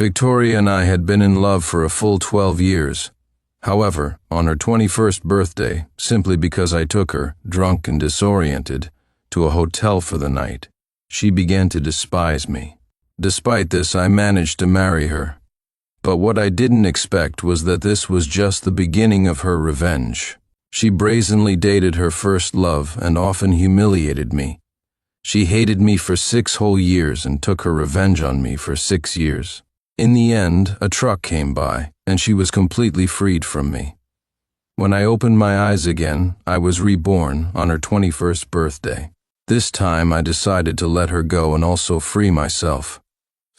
Victoria and I had been in love for a full 12 years. However, on her 21st birthday, simply because I took her, drunk and disoriented, to a hotel for the night, she began to despise me. Despite this, I managed to marry her. But what I didn't expect was that this was just the beginning of her revenge. She brazenly dated her first love and often humiliated me. She hated me for 6 whole years and took her revenge on me for 6 years. In the end, a truck came by, and she was completely freed from me. When I opened my eyes again, I was reborn on her 21st birthday. This time I decided to let her go and also free myself.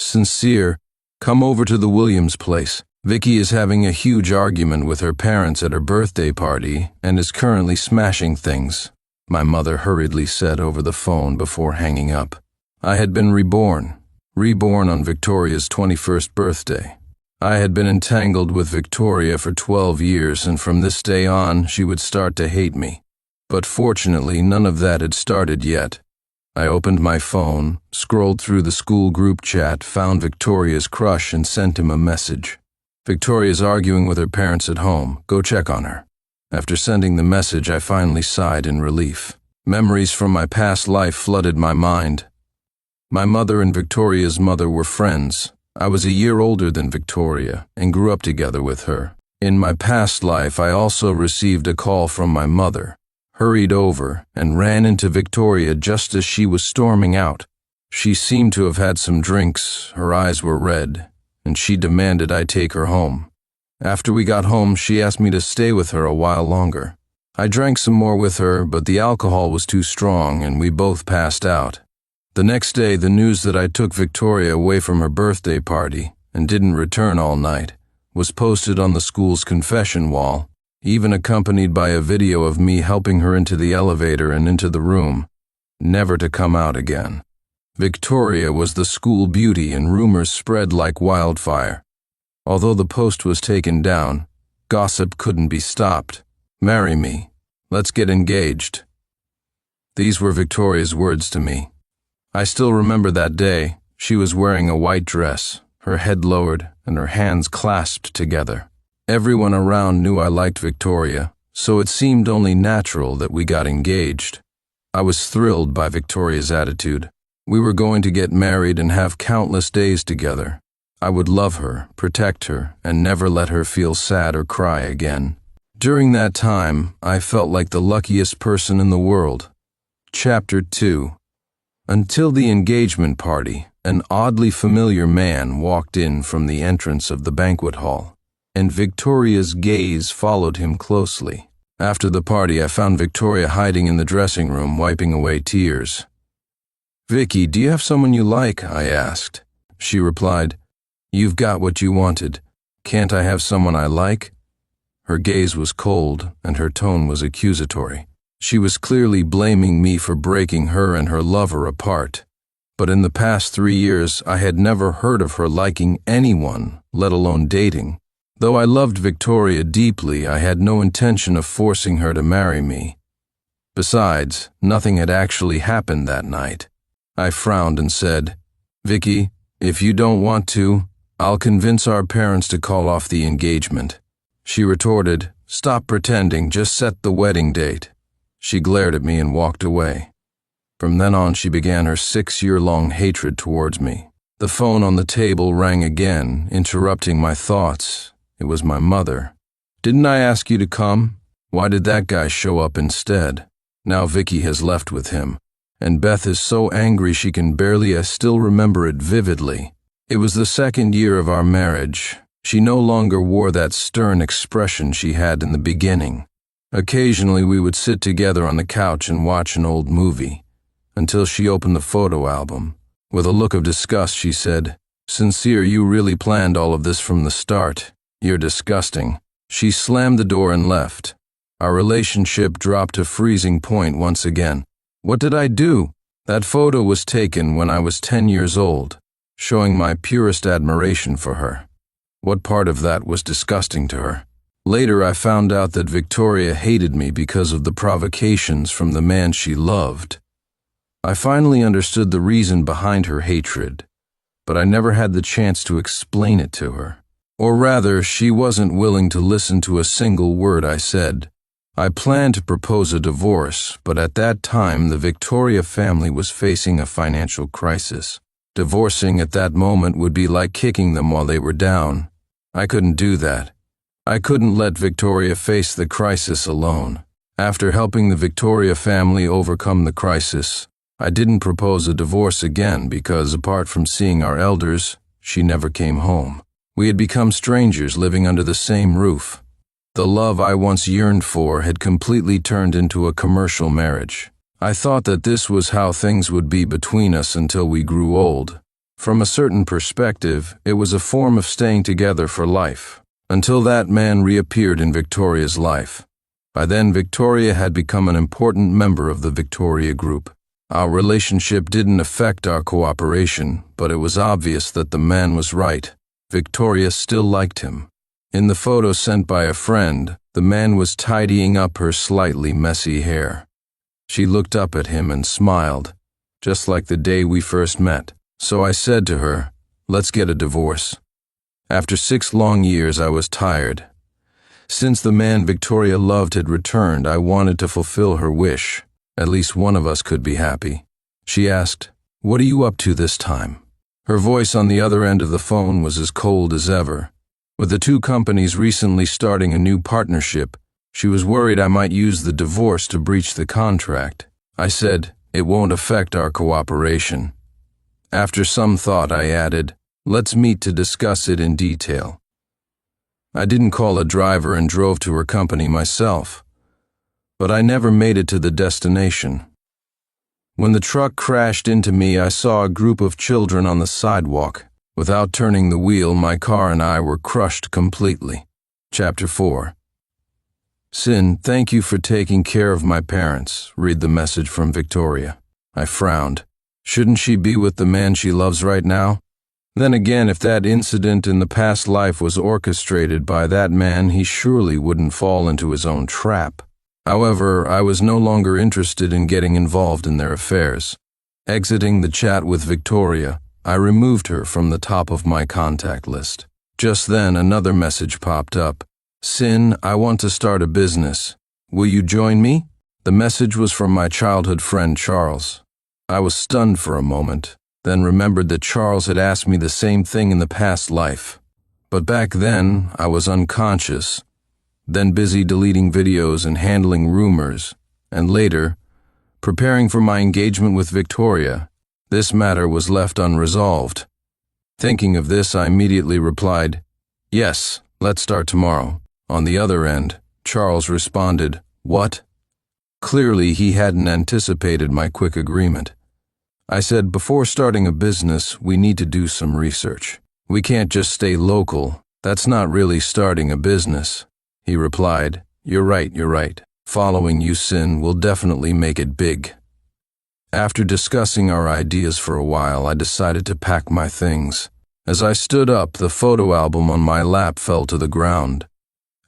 Sincere, come over to the Williams place. Vicky is having a huge argument with her parents at her birthday party and is currently smashing things, my mother hurriedly said over the phone before hanging up. I had been reborn on Victoria's 21st birthday. I had been entangled with Victoria for 12 years, and from this day on, she would start to hate me. But fortunately, none of that had started yet. I opened my phone, scrolled through the school group chat, found Victoria's crush, and sent him a message. Victoria's arguing with her parents at home. Go check on her. After sending the message, I finally sighed in relief. Memories from my past life flooded my mind. My mother and Victoria's mother were friends. I was a year older than Victoria and grew up together with her. In my past life, I also received a call from my mother, hurried over, and ran into Victoria just as she was storming out. She seemed to have had some drinks, her eyes were red, and she demanded I take her home. After we got home, she asked me to stay with her a while longer. I drank some more with her, but the alcohol was too strong and we both passed out. The next day, the news that I took Victoria away from her birthday party and didn't return all night was posted on the school's confession wall, even accompanied by a video of me helping her into the elevator and into the room, never to come out again. Victoria was the school beauty and rumors spread like wildfire. Although the post was taken down, gossip couldn't be stopped. Marry me. Let's get engaged. These were Victoria's words to me. I still remember that day. She was wearing a white dress, her head lowered and her hands clasped together. Everyone around knew I liked Victoria, so it seemed only natural that we got engaged. I was thrilled by Victoria's attitude. We were going to get married and have countless days together. I would love her, protect her, and never let her feel sad or cry again. During that time, I felt like the luckiest person in the world. Chapter 2. Until the engagement party, an oddly familiar man walked in from the entrance of the banquet hall, and Victoria's gaze followed him closely. After the party, I found Victoria hiding in the dressing room, wiping away tears. "Vicky, do you have someone you like?" I asked. She replied, "You've got what you wanted. Can't I have someone I like?" Her gaze was cold, and her tone was accusatory. She was clearly blaming me for breaking her and her lover apart. But in the past 3 years, I had never heard of her liking anyone, let alone dating. Though I loved Victoria deeply, I had no intention of forcing her to marry me. Besides, nothing had actually happened that night. I frowned and said, "Vicky, if you don't want to, I'll convince our parents to call off the engagement." She retorted, "Stop pretending, just set the wedding date." She glared at me and walked away. From then on, she began her 6-year-long hatred towards me. The phone on the table rang again, interrupting my thoughts. It was my mother. "Didn't I ask you to come? Why did that guy show up instead?" Now Vicky has left with him, and Beth is so angry she can barely. I still remember it vividly. It was the 2nd year of our marriage. She no longer wore that stern expression she had in the beginning. Occasionally we would sit together on the couch and watch an old movie, until she opened the photo album. With a look of disgust, she said, "Sincere, you really planned all of this from the start. You're disgusting." She slammed the door and left. Our relationship dropped to freezing point once again. What did I do? That photo was taken when I was 10 years old, showing my purest admiration for her. What part of that was disgusting to her? Later, I found out that Victoria hated me because of the provocations from the man she loved. I finally understood the reason behind her hatred. but I never had the chance to explain it to her. Or rather, she wasn't willing to listen to a single word I said. I planned to propose a divorce, but at that time the Victoria family was facing a financial crisis. Divorcing at that moment would be like kicking them while they were down. I couldn't do that. I couldn't let Victoria face the crisis alone. After helping the Victoria family overcome the crisis, I didn't propose a divorce again because, apart from seeing our elders, she never came home. We had become strangers living under the same roof. The love I once yearned for had completely turned into a commercial marriage. I thought that this was how things would be between us until we grew old. From a certain perspective, it was a form of staying together for life, until that man reappeared in Victoria's life. By then, Victoria had become an important member of the Victoria group. Our relationship didn't affect our cooperation, but it was obvious that the man was right. Victoria still liked him. In the photo sent by a friend, the man was tidying up her slightly messy hair. She looked up at him and smiled, just like the day we first met. So I said to her, "Let's get a divorce." After 6 long years, I was tired. Since the man Victoria loved had returned, I wanted to fulfill her wish. At least one of us could be happy. She asked, "What are you up to this time?" Her voice on the other end of the phone was as cold as ever. With the two companies recently starting a new partnership, she was worried I might use the divorce to breach the contract. I said, "It won't affect our cooperation." After some thought, I added, "Let's meet to discuss it in detail." I didn't call a driver and drove to her company myself, but I never made it to the destination. When the truck crashed into me, I saw a group of children on the sidewalk. Without turning the wheel, my car and I were crushed completely. Chapter 4. "Sin, thank you for taking care of my parents," read the message from Victoria. I frowned. Shouldn't she be with the man she loves right now? Then again, if that incident in the past life was orchestrated by that man, he surely wouldn't fall into his own trap. However, I was no longer interested in getting involved in their affairs. Exiting the chat with Victoria, I removed her from the top of my contact list. Just then, another message popped up. "Sin, I want to start a business. Will you join me?" The message was from my childhood friend Charles. I was stunned for a moment, then remembered that Charles had asked me the same thing in the past life. But back then, I was unconscious, then busy deleting videos and handling rumors, and later, preparing for my engagement with Victoria. This matter was left unresolved. Thinking of this, I immediately replied, "Yes, let's start tomorrow." On the other end, Charles responded, "What?" Clearly, he hadn't anticipated my quick agreement. I said, "Before starting a business, we need to do some research. We can't just stay local. That's not really starting a business." He replied, you're right. Following you, Sin, will definitely make it big." After discussing our ideas for a while, I decided to pack my things. As I stood up, the photo album on my lap fell to the ground.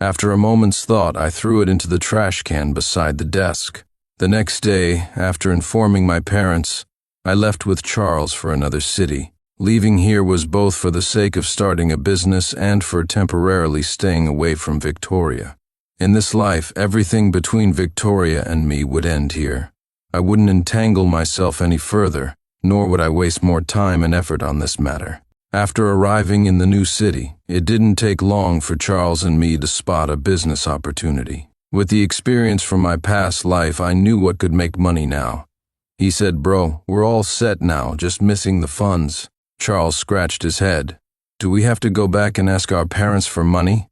After a moment's thought, I threw it into the trash can beside the desk. The next day, after informing my parents, I left with Charles for another city. Leaving here was both for the sake of starting a business and for temporarily staying away from Victoria. In this life, everything between Victoria and me would end here. I wouldn't entangle myself any further, nor would I waste more time and effort on this matter. After arriving in the new city, it didn't take long for Charles and me to spot a business opportunity. With the experience from my past life, I knew what could make money now. He said, "Bro, we're all set now, just missing the funds." Charles scratched his head. "Do we have to go back and ask our parents for money?"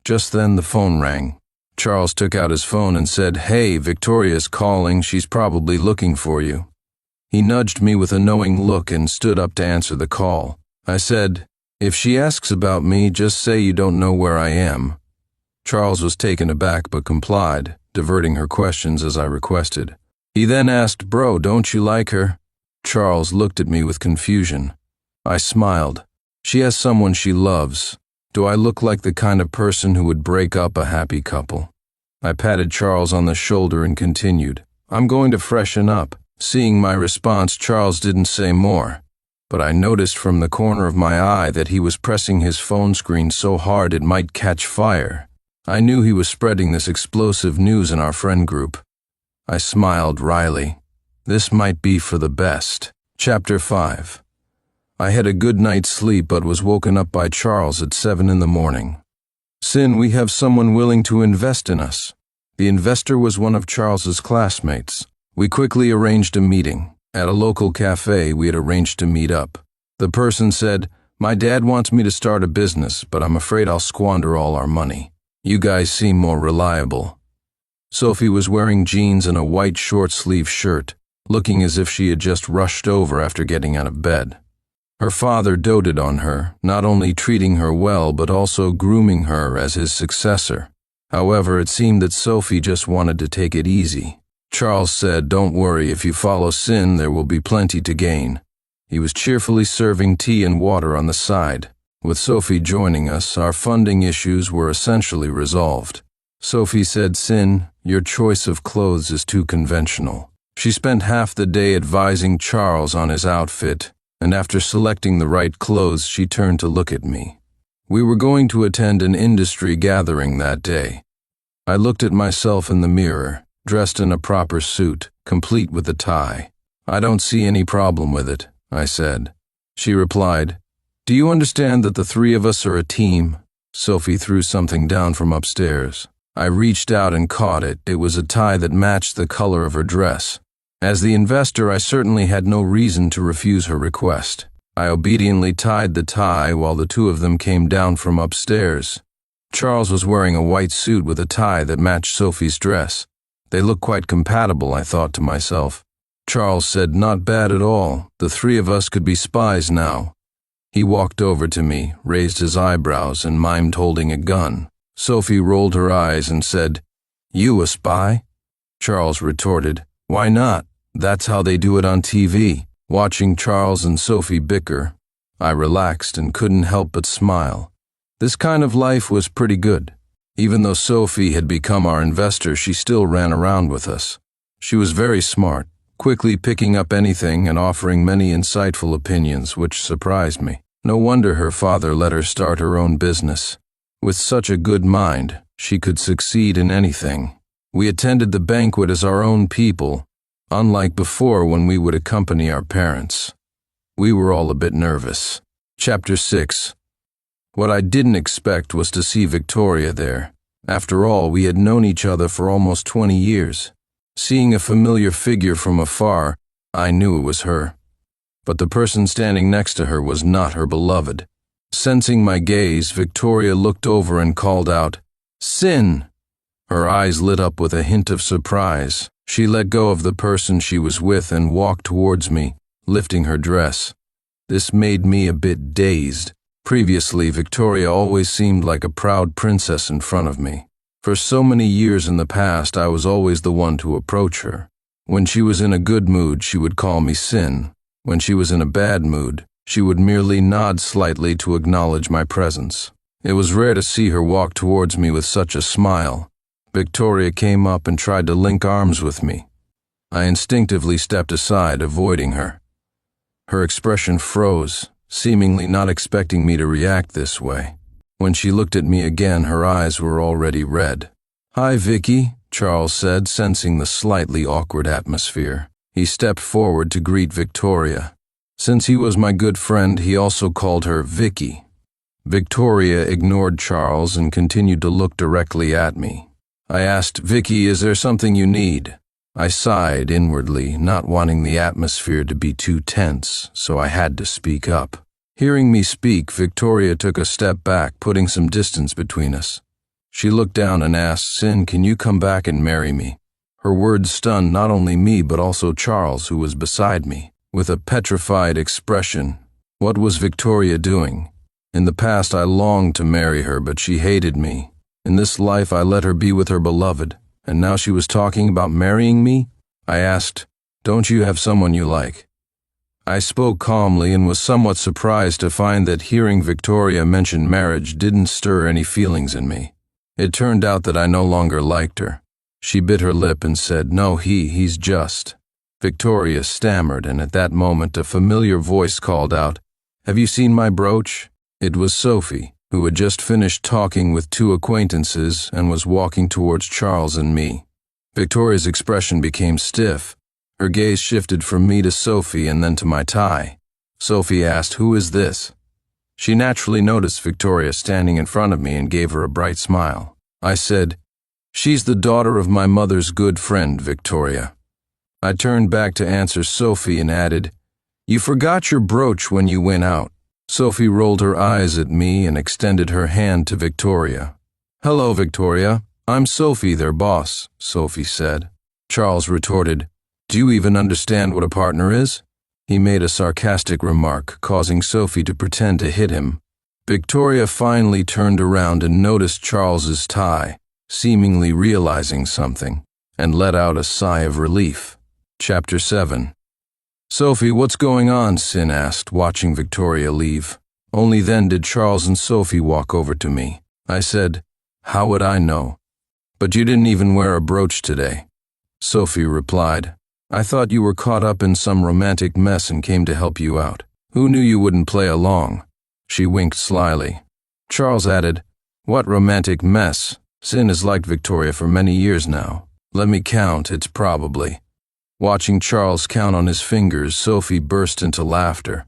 Just then the phone rang. Charles took out his phone and said, "Hey, Victoria's calling. She's probably looking for you." He nudged me with a knowing look and stood up to answer the call. I said, "If she asks about me, just say you don't know where I am." Charles was taken aback but complied, diverting her questions as I requested. He then asked, "Bro, don't you like her?" Charles looked at me with confusion. I smiled. "She has someone she loves. Do I look like the kind of person who would break up a happy couple?" I patted Charles on the shoulder and continued, "I'm going to freshen up." Seeing my response, Charles didn't say more, but I noticed from the corner of my eye that he was pressing his phone screen so hard it might catch fire. I knew he was spreading this explosive news in our friend group. I smiled wryly. This might be for the best. Chapter 5. I had a good night's sleep but was woken up by Charles at 7 in the morning. Sin, we have someone willing to invest in us. The investor was one of Charles's classmates. We quickly arranged a meeting. At a local cafe, we had arranged to meet up. The person said, "My dad wants me to start a business, but I'm afraid I'll squander all our money. You guys seem more reliable." Sophie was wearing jeans and a white short-sleeve shirt, looking as if she had just rushed over after getting out of bed. Her father doted on her, not only treating her well but also grooming her as his successor. However, it seemed that Sophie just wanted to take it easy. Charles said, "Don't worry, if you follow Sin, there will be plenty to gain." He was cheerfully serving tea and water on the side. With Sophie joining us, our funding issues were essentially resolved. Sophie said, "Sin, your choice of clothes is too conventional." She spent half the day advising Charles on his outfit, and after selecting the right clothes, she turned to look at me. We were going to attend an industry gathering that day. I looked at myself in the mirror, dressed in a proper suit, complete with a tie. "I don't see any problem with it," I said. She replied, "Do you understand that the three of us are a team?" Sophie threw something down from upstairs. I reached out and caught it. It was a tie that matched the color of her dress. As the investor, I certainly had no reason to refuse her request. I obediently tied the tie while the two of them came down from upstairs. Charles was wearing a white suit with a tie that matched Sophie's dress. They looked quite compatible, I thought to myself. Charles said, "Not bad at all. The three of us could be spies now." He walked over to me, raised his eyebrows, and mimed holding a gun. Sophie rolled her eyes and said, "You a spy?" Charles retorted, "Why not? That's how they do it on TV." Watching Charles and Sophie bicker, I relaxed and couldn't help but smile. This kind of life was pretty good. Even though Sophie had become our investor, she still ran around with us. She was very smart, quickly picking up anything and offering many insightful opinions, which surprised me. No wonder her father let her start her own business. With such a good mind, she could succeed in anything. We attended the banquet as our own people, unlike before when we would accompany our parents. We were all a bit nervous. Chapter 6. What I didn't expect was to see Victoria there. After all, we had known each other for almost 20 years. Seeing a familiar figure from afar, I knew it was her. But the person standing next to her was not her beloved. Sensing my gaze, Victoria looked over and called out, "Sin!" Her eyes lit up with a hint of surprise. She let go of the person she was with and walked towards me, lifting her dress. This made me a bit dazed. Previously, Victoria always seemed like a proud princess in front of me. For so many years in the past, I was always the one to approach her. When she was in a good mood, she would call me Sin. When she was in a bad mood, she would merely nod slightly to acknowledge my presence. It was rare to see her walk towards me with such a smile. Victoria came up and tried to link arms with me. I instinctively stepped aside, avoiding her. Her expression froze, seemingly not expecting me to react this way. When she looked at me again, her eyes were already red. "Hi, Vicky," Charles said, sensing the slightly awkward atmosphere. He stepped forward to greet Victoria. Since he was my good friend, he also called her Vicky. Victoria ignored Charles and continued to look directly at me. I asked, "Vicky, is there something you need?" I sighed inwardly, not wanting the atmosphere to be too tense, so I had to speak up. Hearing me speak, Victoria took a step back, putting some distance between us. She looked down and asked, "Sin, can you come back and marry me?" Her words stunned not only me but also Charles, who was beside me. With a petrified expression, what was Victoria doing? In the past I longed to marry her, but she hated me. In this life I let her be with her beloved, and now she was talking about marrying me? I asked, "Don't you have someone you like?" I spoke calmly and was somewhat surprised to find that hearing Victoria mention marriage didn't stir any feelings in me. It turned out that I no longer liked her. She bit her lip and said, "No, he's just." Victoria stammered, and at that moment a familiar voice called out, "Have you seen my brooch?" It was Sophie, who had just finished talking with two acquaintances and was walking towards Charles and me. Victoria's expression became stiff. Her gaze shifted from me to Sophie and then to my tie. Sophie asked, "Who is this?" She naturally noticed Victoria standing in front of me and gave her a bright smile. I said, "She's the daughter of my mother's good friend, Victoria." I turned back to answer Sophie and added, "You forgot your brooch when you went out." Sophie rolled her eyes at me and extended her hand to Victoria. "Hello, Victoria. I'm Sophie, their boss," Sophie said. Charles retorted, "Do you even understand what a partner is?" He made a sarcastic remark, causing Sophie to pretend to hit him. Victoria finally turned around and noticed Charles's tie, seemingly realizing something, and let out a sigh of relief. Chapter 7. "Sophie, what's going on?" Sin asked, watching Victoria leave. Only then did Charles and Sophie walk over to me. I said, "How would I know?" "But you didn't even wear a brooch today." Sophie replied, "I thought you were caught up in some romantic mess and came to help you out. Who knew you wouldn't play along?" She winked slyly. Charles added, "What romantic mess? Sin has liked Victoria for many years now. Let me count, it's probably..." Watching Charles count on his fingers, Sophie burst into laughter.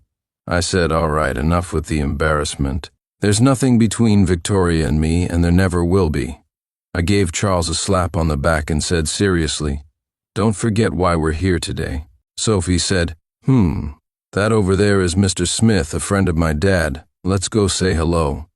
I said, "All right, enough with the embarrassment. There's nothing between Victoria and me, and there never will be." I gave Charles a slap on the back and said seriously, "Don't forget why we're here today." Sophie said, That over there is Mr. Smith, a friend of my dad. Let's go say hello."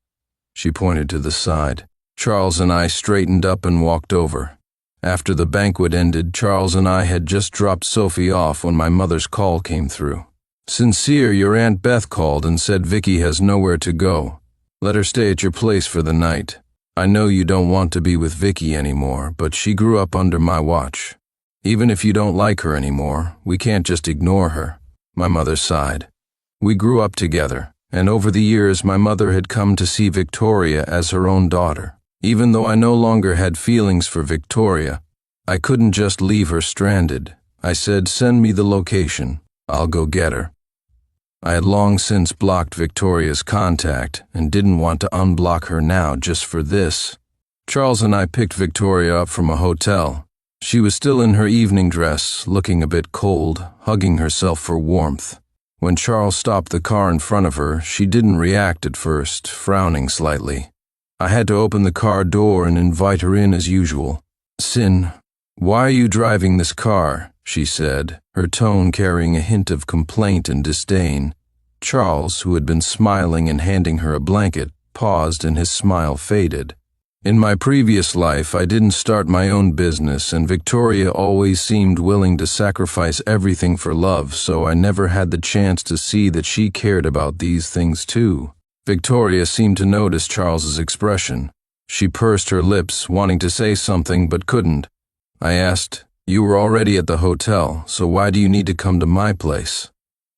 She pointed to the side. Charles and I straightened up and walked over. After the banquet ended, Charles and I had just dropped Sophie off when my mother's call came through. "Sincere, your Aunt Beth called and said Vicky has nowhere to go. Let her stay at your place for the night. I know you don't want to be with Vicky anymore, but she grew up under my watch. Even if you don't like her anymore, we can't just ignore her." My mother sighed. "We grew up together, and over the years my mother had come to see Victoria as her own daughter. Even though I no longer had feelings for Victoria, I couldn't just leave her stranded. I said, 'Send me the location. I'll go get her.' I had long since blocked Victoria's contact and didn't want to unblock her now just for this. Charles and I picked Victoria up from a hotel. She was still in her evening dress, looking a bit cold, hugging herself for warmth. When Charles stopped the car in front of her, she didn't react at first, frowning slightly. I had to open the car door and invite her in as usual. "Sin, why are you driving this car?" she said, her tone carrying a hint of complaint and disdain. Charles, who had been smiling and handing her a blanket, paused and his smile faded. "In my previous life, I didn't start my own business, and Victoria always seemed willing to sacrifice everything for love, so I never had the chance to see that she cared about these things too." Victoria seemed to notice Charles's expression. She pursed her lips, wanting to say something but couldn't. I asked, "You were already at the hotel, so why do you need to come to my place?"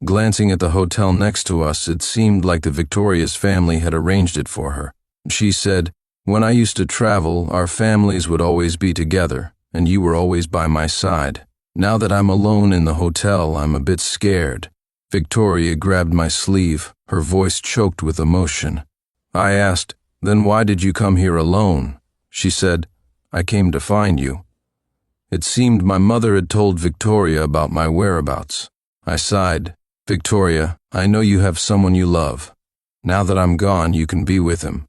Glancing at the hotel next to us, it seemed like the Victoria's family had arranged it for her. She said, "When I used to travel, our families would always be together, and you were always by my side. Now that I'm alone in the hotel, I'm a bit scared." Victoria grabbed my sleeve, her voice choked with emotion. I asked, "Then why did you come here alone?" She said, "I came to find you." It seemed my mother had told Victoria about my whereabouts. I sighed. "Victoria, I know you have someone you love. Now that I'm gone, you can be with him."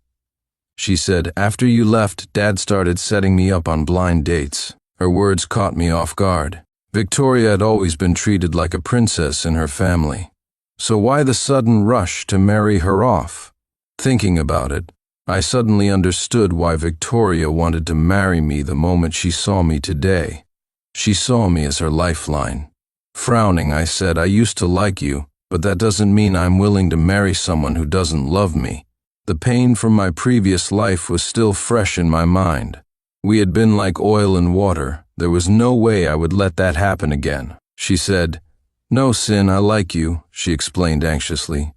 She said, "After you left, Dad started setting me up on blind dates." Her words caught me off guard. Victoria had always been treated like a princess in her family. So why the sudden rush to marry her off? Thinking about it, I suddenly understood why Victoria wanted to marry me the moment she saw me today. She saw me as her lifeline. Frowning, I said, "I used to like you, but that doesn't mean I'm willing to marry someone who doesn't love me." The pain from my previous life was still fresh in my mind. We had been like oil and water. There was no way I would let that happen again. She said, "No, Sin, I like you," she explained anxiously.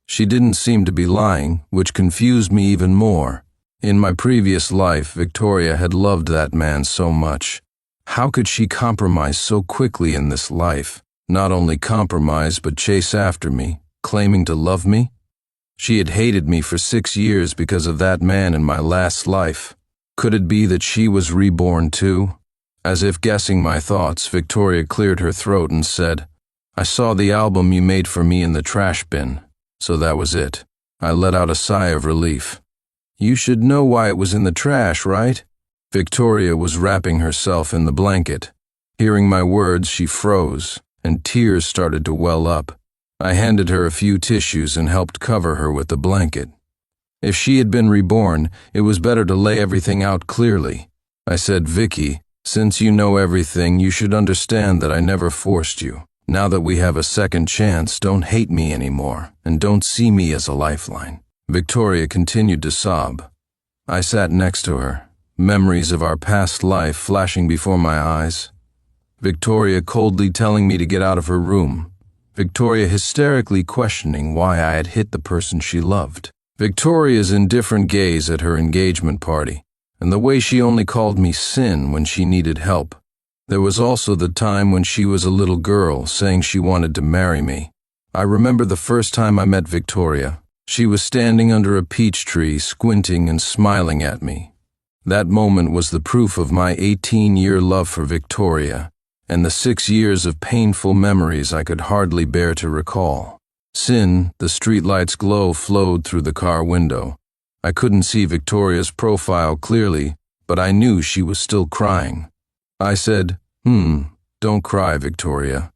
She didn't seem to be lying, which confused me even more. In my previous life, Victoria had loved that man so much. How could she compromise so quickly in this life? Not only compromise, but chase after me, claiming to love me? She had hated me for 6 years because of that man in my last life. Could it be that she was reborn too? As if guessing my thoughts, Victoria cleared her throat and said, "I saw the album you made for me in the trash bin, so that was it." I let out a sigh of relief. "You should know why it was in the trash, right?" Victoria was wrapping herself in the blanket. Hearing my words, she froze, and tears started to well up. I handed her a few tissues and helped cover her with the blanket. If she had been reborn, it was better to lay everything out clearly. I said, "Vicky, since you know everything, you should understand that I never forced you. Now that we have a second chance, don't hate me anymore, and don't see me as a lifeline." Victoria continued to sob. I sat next to her, memories of our past life flashing before my eyes. Victoria coldly telling me to get out of her room. Victoria hysterically questioning why I had hit the person she loved. Victoria's indifferent gaze at her engagement party, and the way she only called me Sin when she needed help. There was also the time when she was a little girl saying she wanted to marry me. I remember the first time I met Victoria. She was standing under a peach tree, squinting and smiling at me. That moment was the proof of my 18-year love for Victoria, and the 6 years of painful memories I could hardly bear to recall. Sin, the streetlight's glow flowed through the car window. I couldn't see Victoria's profile clearly, but I knew she was still crying. I said, "Don't cry, Victoria."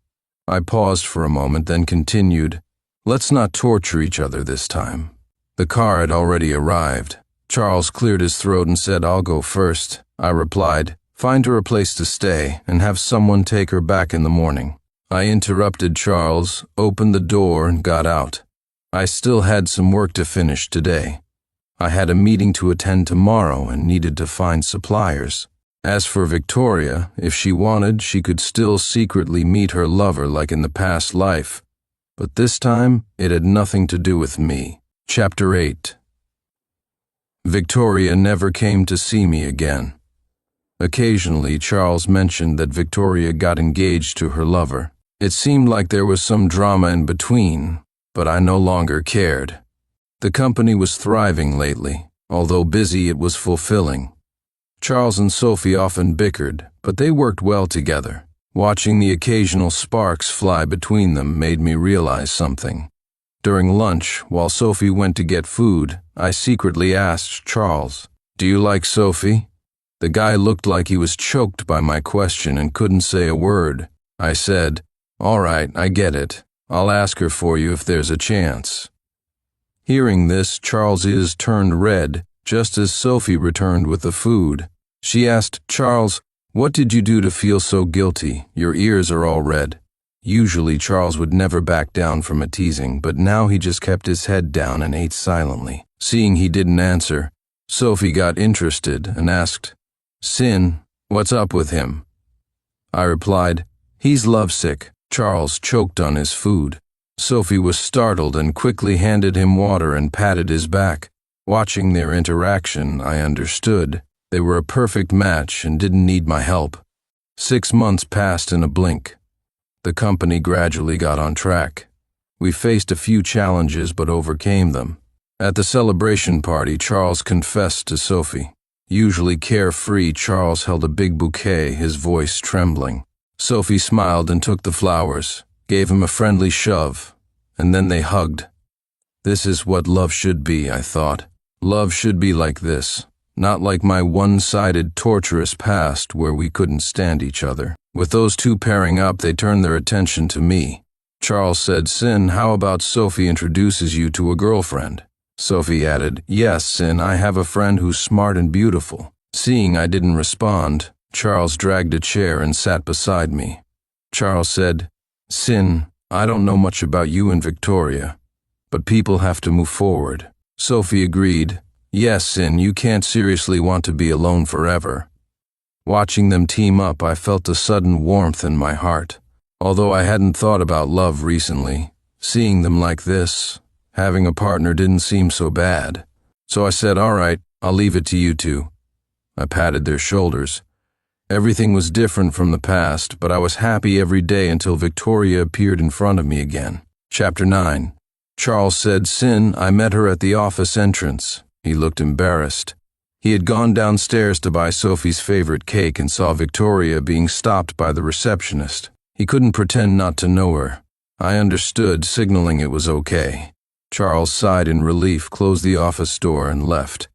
I paused for a moment, then continued, "Let's not torture each other this time." The car had already arrived. Charles cleared his throat and said, "I'll go first." I replied, "Find her a place to stay and have someone take her back in the morning." I interrupted Charles, opened the door, and got out. I still had some work to finish today. I had a meeting to attend tomorrow and needed to find suppliers. As for Victoria, if she wanted, she could still secretly meet her lover like in the past life. But this time, it had nothing to do with me. Chapter 8. Victoria never came to see me again. Occasionally, Charles mentioned that Victoria got engaged to her lover. It seemed like there was some drama in between, but I no longer cared. The company was thriving lately. Although busy, it was fulfilling. Charles and Sophie often bickered, but they worked well together. Watching the occasional sparks fly between them made me realize something. During lunch, while Sophie went to get food, I secretly asked Charles, "Do you like Sophie?" The guy looked like he was choked by my question and couldn't say a word. I said, "All right, I get it. I'll ask her for you if there's a chance." Hearing this, Charles' ears turned red, just as Sophie returned with the food. She asked, "Charles, what did you do to feel so guilty? Your ears are all red." Usually Charles would never back down from a teasing, but now he just kept his head down and ate silently. Seeing he didn't answer, Sophie got interested and asked, "Sin, what's up with him?" I replied, "He's lovesick." Charles choked on his food. Sophie was startled and quickly handed him water and patted his back. Watching their interaction, I understood. They were a perfect match and didn't need my help. 6 months passed in a blink. The company gradually got on track. We faced a few challenges but overcame them. At the celebration party, Charles confessed to Sophie. Usually carefree, Charles held a big bouquet, his voice trembling. Sophie smiled and took the flowers, gave him a friendly shove, and then they hugged. This is what love should be, I thought. Love should be like this, not like my one-sided, torturous past where we couldn't stand each other. With those two pairing up, they turned their attention to me. Charles said, "Sin, how about Sophie introduces you to a girlfriend?" Sophie added, "Yes, Sin, I have a friend who's smart and beautiful." Seeing I didn't respond, Charles dragged a chair and sat beside me. Charles said, "Sin, I don't know much about you and Victoria, but people have to move forward." Sophie agreed, "Yes, Sin, you can't seriously want to be alone forever." Watching them team up, I felt a sudden warmth in my heart. Although I hadn't thought about love recently, seeing them like this, having a partner didn't seem so bad. So I said, "All right, I'll leave it to you two." I patted their shoulders. Everything was different from the past, but I was happy every day until Victoria appeared in front of me again. Chapter 9. Charles said, "Sin, I met her at the office entrance." He looked embarrassed. He had gone downstairs to buy Sophie's favorite cake and saw Victoria being stopped by the receptionist. He couldn't pretend not to know her. I understood, signaling it was okay. Charles sighed in relief, closed the office door, and left.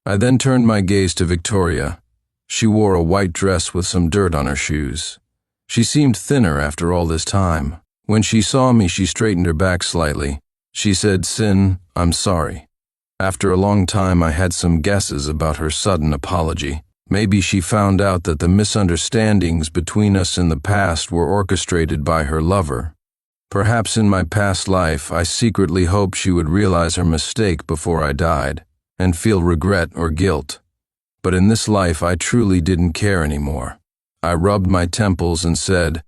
I then turned my gaze to Victoria. She wore a white dress with some dirt on her shoes. She seemed thinner after all this time. When she saw me, she straightened her back slightly. She said, "Sin, I'm sorry." After a long time, I had some guesses about her sudden apology. Maybe she found out that the misunderstandings between us in the past were orchestrated by her lover. Perhaps in my past life, I secretly hoped she would realize her mistake before I died and feel regret or guilt. But in this life, I truly didn't care anymore. I rubbed my temples and said,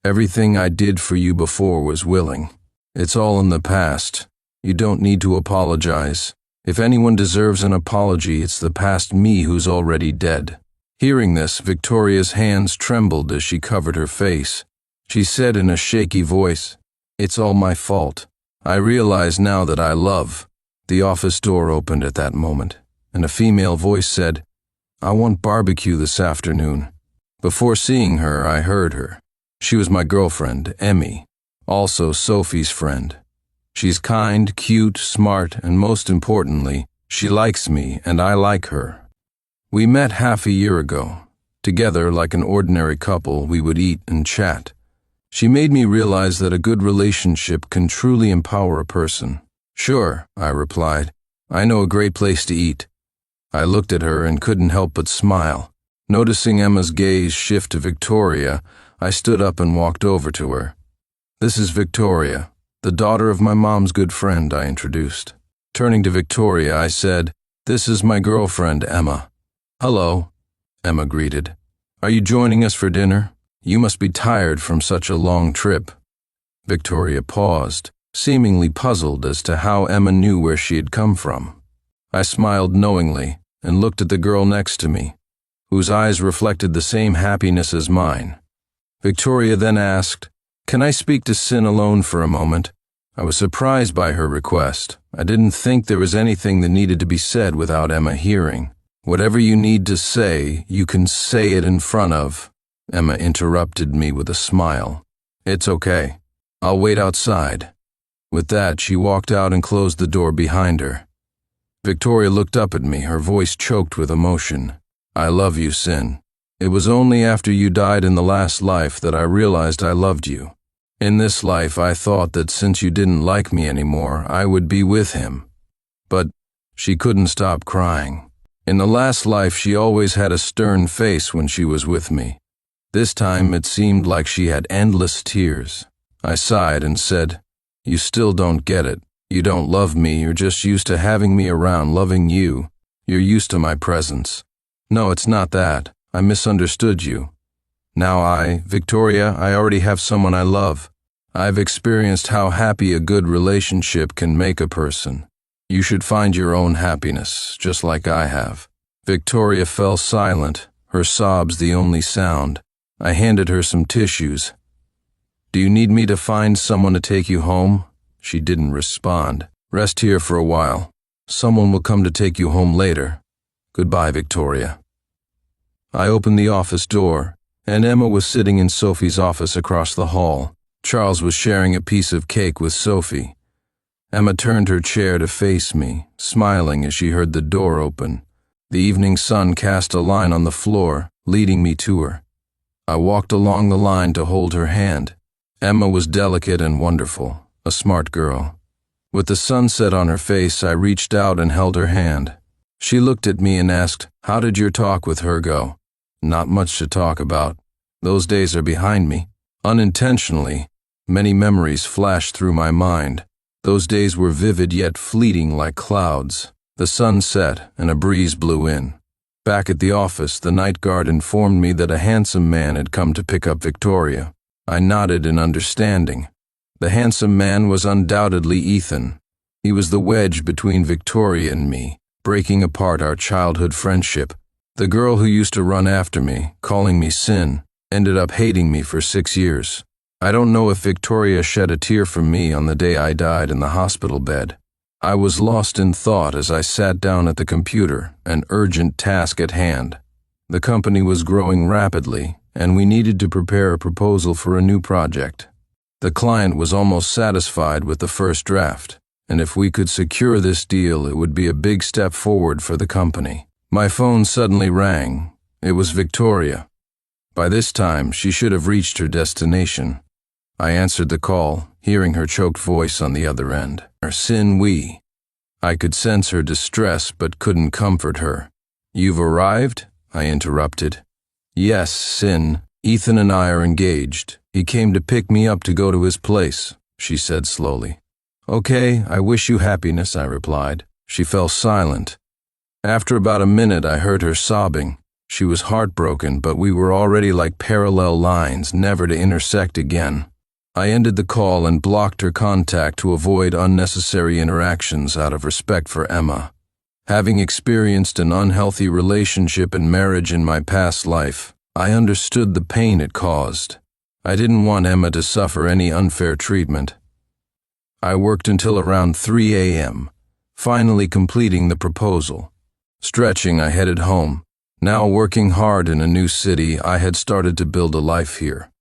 "Everything I did for you before was willing. It's all in the past. You don't need to apologize. If anyone deserves an apology, it's the past me who's already dead." Hearing this, Victoria's hands trembled as she covered her face. She said in a shaky voice, "It's all my fault. I realize now that I love." The office door opened at that moment, and a female voice said, "I want barbecue this afternoon." Before seeing her, I heard her. She was my girlfriend, Emmy, also Sophie's friend. She's kind, cute, smart, and most importantly, she likes me and I like her. We met half a year ago. Together, like an ordinary couple, we would eat and chat. She made me realize that a good relationship can truly empower a person. "Sure," I replied. "I know a great place to eat." I looked at her and couldn't help but smile. Noticing Emma's gaze shift to Victoria, I stood up and walked over to her. "This is Victoria, the daughter of my mom's good friend," I introduced. Turning to Victoria, I said, "This is my girlfriend, Emma." "Hello," Emma greeted. "Are you joining us for dinner? You must be tired from such a long trip." Victoria paused, seemingly puzzled as to how Emma knew where she had come from. I smiled knowingly and looked at the girl next to me, whose eyes reflected the same happiness as mine. Victoria then asked, "Can I speak to Sin alone for a moment?" I was surprised by her request. I didn't think there was anything that needed to be said without Emma hearing. "Whatever you need to say, you can say it in front of." Emma interrupted me with a smile. "It's okay. I'll wait outside." With that, she walked out and closed the door behind her. Victoria looked up at me, her voice choked with emotion. "I love you, Sin. It was only after you died in the last life that I realized I loved you. In this life, I thought that since you didn't like me anymore, I would be with him." But she couldn't stop crying. In the last life, she always had a stern face when she was with me. This time, it seemed like she had endless tears. I sighed and said, "You still don't get it. You don't love me, you're just used to having me around, loving you. You're used to my presence." "No, it's not that. I misunderstood you. Now Victoria, I already have someone I love. I've experienced how happy a good relationship can make a person. You should find your own happiness, just like I have." Victoria fell silent, her sobs the only sound. I handed her some tissues. "Do you need me to find someone to take you home?" She didn't respond. "Rest here for a while. Someone will come to take you home later. Goodbye, Victoria." I opened the office door, and Emma was sitting in Sophie's office across the hall. Charles was sharing a piece of cake with Sophie. Emma turned her chair to face me, smiling as she heard the door open. The evening sun cast a line on the floor, leading me to her. I walked along the line to hold her hand. Emma was delicate and wonderful, a smart girl. With the sunset on her face, I reached out and held her hand. She looked at me and asked, "How did your talk with her go?" "Not much to talk about. Those days are behind me." Unintentionally, many memories flashed through my mind. Those days were vivid yet fleeting like clouds. The sun set and a breeze blew in. Back at the office, the night guard informed me that a handsome man had come to pick up Victoria. I nodded in understanding. The handsome man was undoubtedly Ethan. He was the wedge between Victoria and me, breaking apart our childhood friendship. The girl who used to run after me, calling me Sin, ended up hating me for 6 years. I don't know if Victoria shed a tear for me on the day I died in the hospital bed. I was lost in thought as I sat down at the computer, an urgent task at hand. The company was growing rapidly, and we needed to prepare a proposal for a new project. The client was almost satisfied with the first draft, and if we could secure this deal, it would be a big step forward for the company. My phone suddenly rang. It was Victoria. By this time, she should have reached her destination. I answered the call, hearing her choked voice on the other end. Sin, we. I could sense her distress but couldn't comfort her. You've arrived? I interrupted. Yes, Sin. Ethan and I are engaged. He came to pick me up to go to his place, she said slowly. Okay, I wish you happiness, I replied. She fell silent. After about a minute, I heard her sobbing. She was heartbroken, but we were already like parallel lines, never to intersect again. I ended the call and blocked her contact to avoid unnecessary interactions out of respect for Emma. Having experienced an unhealthy relationship and marriage in my past life, I understood the pain it caused. I didn't want Emma to suffer any unfair treatment. I worked until around 3 a.m., finally completing the proposal. Stretching, I headed home. Now working hard in a new city, I had started to build a life here.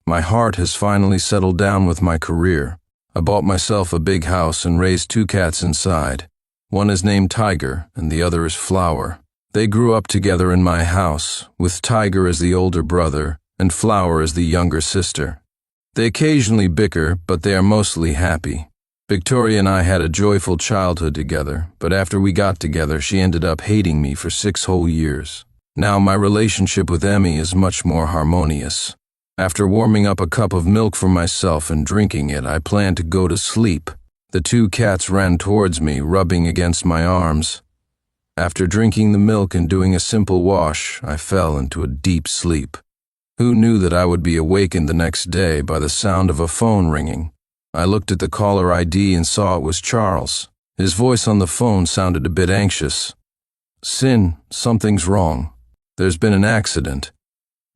My heart has finally settled down with my career. I bought myself a big house and raised 2 cats inside. One is named Tiger and the other is Flower. They grew up together in my house, with Tiger as the older brother and Flower as the younger sister. They occasionally bicker, but they are mostly happy. Victoria and I had a joyful childhood together, but after we got together, she ended up hating me for 6 whole years. Now my relationship with Emmy is much more harmonious. After warming up a cup of milk for myself and drinking it, I planned to go to sleep. The 2 cats ran towards me, rubbing against my arms. After drinking the milk and doing a simple wash, I fell into a deep sleep. Who knew that I would be awakened the next day by the sound of a phone ringing? I looked at the caller ID and saw it was Charles. His voice on the phone sounded a bit anxious. Sin, something's wrong. There's been an accident.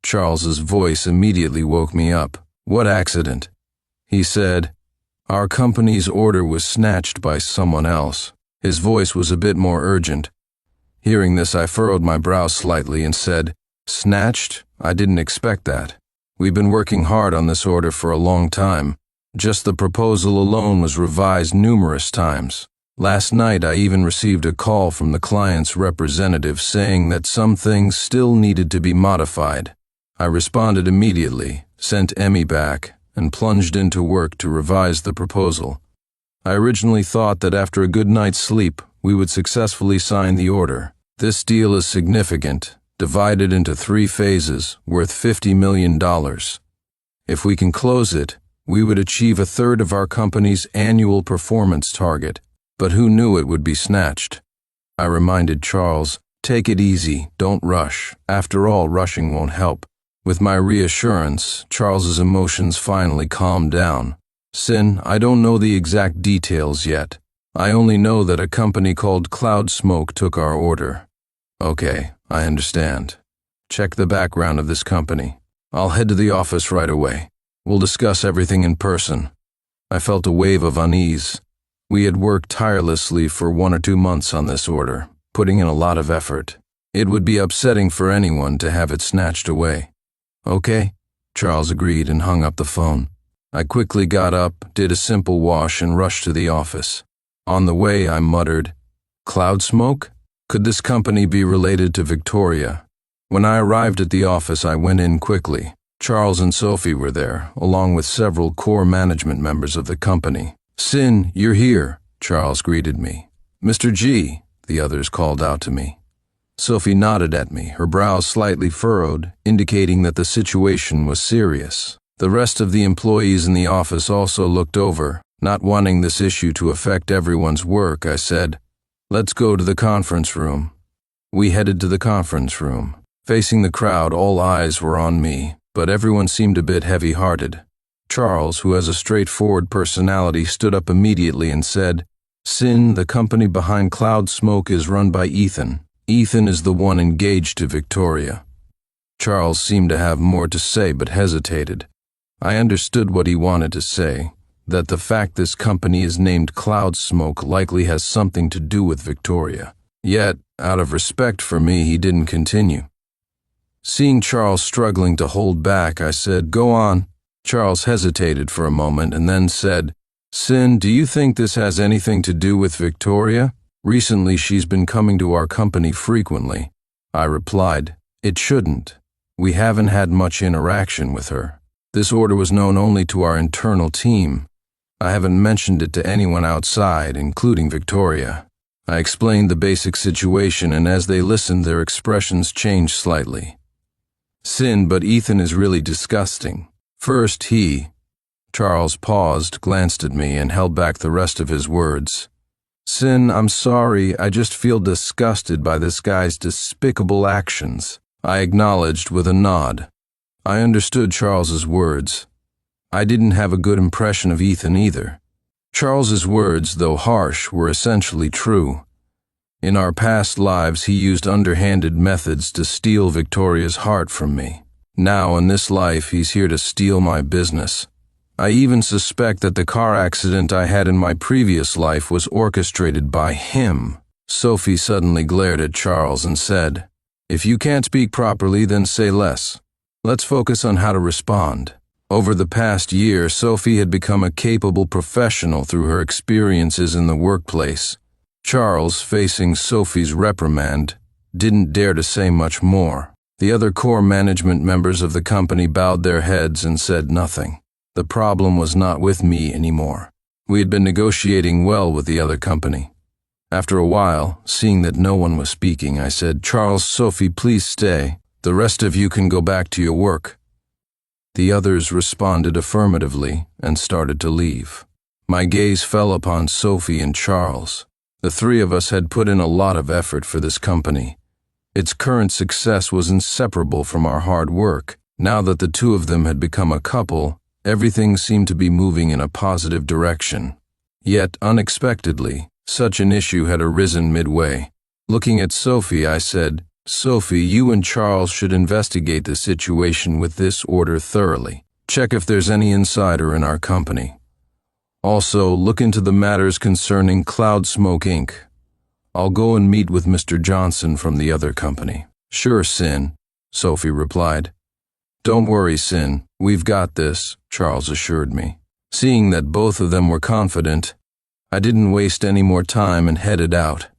Charles's voice immediately woke me up. What accident? He said, our company's order was snatched by someone else. His voice was a bit more urgent. Hearing this, I furrowed my brow slightly and said, snatched? I didn't expect that. We've been working hard on this order for a long time. Just the proposal alone was revised numerous times. Last night, I even received a call from the client's representative saying that some things still needed to be modified. I responded immediately, sent Emmy back, and plunged into work to revise the proposal. I originally thought that after a good night's sleep, we would successfully sign the order. This deal is significant, divided into 3 phases, worth $50 million. If we can close it, we would achieve 1/3 of our company's annual performance target, but who knew it would be snatched? I reminded Charles, take it easy, don't rush. After all, rushing won't help. With my reassurance, Charles's emotions finally calmed down. Sin, I don't know the exact details yet. I only know that a company called Cloud Smoke took our order. Okay, I understand. Check the background of this company. I'll head to the office right away. We'll discuss everything in person. I felt a wave of unease. We had worked tirelessly for 1 or 2 months on this order, putting in a lot of effort. It would be upsetting for anyone to have it snatched away. Okay, Charles agreed and hung up the phone. I quickly got up, did a simple wash, and rushed to the office. On the way, I muttered, Cloud Smoke? Could this company be related to Victoria? When I arrived at the office, I went in quickly. Charles and Sophie were there, along with several core management members of the company. Sin, you're here, Charles greeted me. Mr. G, the others called out to me. Sophie nodded at me, her brows slightly furrowed, indicating that the situation was serious. The rest of the employees in the office also looked over. Not wanting this issue to affect everyone's work, I said, let's go to the conference room. We headed to the conference room. Facing the crowd, all eyes were on me, but everyone seemed a bit heavy-hearted. Charles, who has a straightforward personality, stood up immediately and said, Sin, the company behind Cloud Smoke is run by Ethan. Ethan is the one engaged to Victoria. Charles seemed to have more to say but hesitated. I understood what he wanted to say, that the fact this company is named Cloud Smoke likely has something to do with Victoria. Yet, out of respect for me, he didn't continue. Seeing Charles struggling to hold back, I said, "Go on." Charles hesitated for a moment and then said, "Sin, do you think this has anything to do with Victoria? Recently she's been coming to our company frequently." I replied, "It shouldn't. We haven't had much interaction with her. This order was known only to our internal team. I haven't mentioned it to anyone outside, including Victoria." I explained the basic situation, and as they listened, their expressions changed slightly. "Sin, but Ethan is really disgusting. First Charles paused, glanced at me, and held back the rest of his words. "Sin, I'm sorry, I just feel disgusted by this guy's despicable actions." I acknowledged with a nod. I understood Charles's words. I didn't have a good impression of Ethan either. Charles's words, though harsh, were essentially true. In our past lives, he used underhanded methods to steal Victoria's heart from me. Now, in this life, he's here to steal my business. I even suspect that the car accident I had in my previous life was orchestrated by him. Sophie suddenly glared at Charles and said, "If you can't speak properly, then say less. Let's focus on how to respond." Over the past year, Sophie had become a capable professional through her experiences in the workplace. Charles, facing Sophie's reprimand, didn't dare to say much more. The other core management members of the company bowed their heads and said nothing. The problem was not with me anymore. We had been negotiating well with the other company. After a while, seeing that no one was speaking, I said, "Charles, Sophie, please stay. The rest of you can go back to your work." The others responded affirmatively and started to leave. My gaze fell upon Sophie and Charles. The three of us had put in a lot of effort for this company. Its current success was inseparable from our hard work. Now that the two of them had become a couple, everything seemed to be moving in a positive direction. Yet, unexpectedly, such an issue had arisen midway. Looking at Sophie, I said, "Sophie, you and Charles should investigate the situation with this order thoroughly. Check if there's any insider in our company. Also, look into the matters concerning Cloud Smoke Inc. I'll go and meet with Mr. Johnson from the other company." "Sure, Sin," Sophie replied. "Don't worry, Sin. We've got this," Charles assured me. Seeing that both of them were confident, I didn't waste any more time and headed out.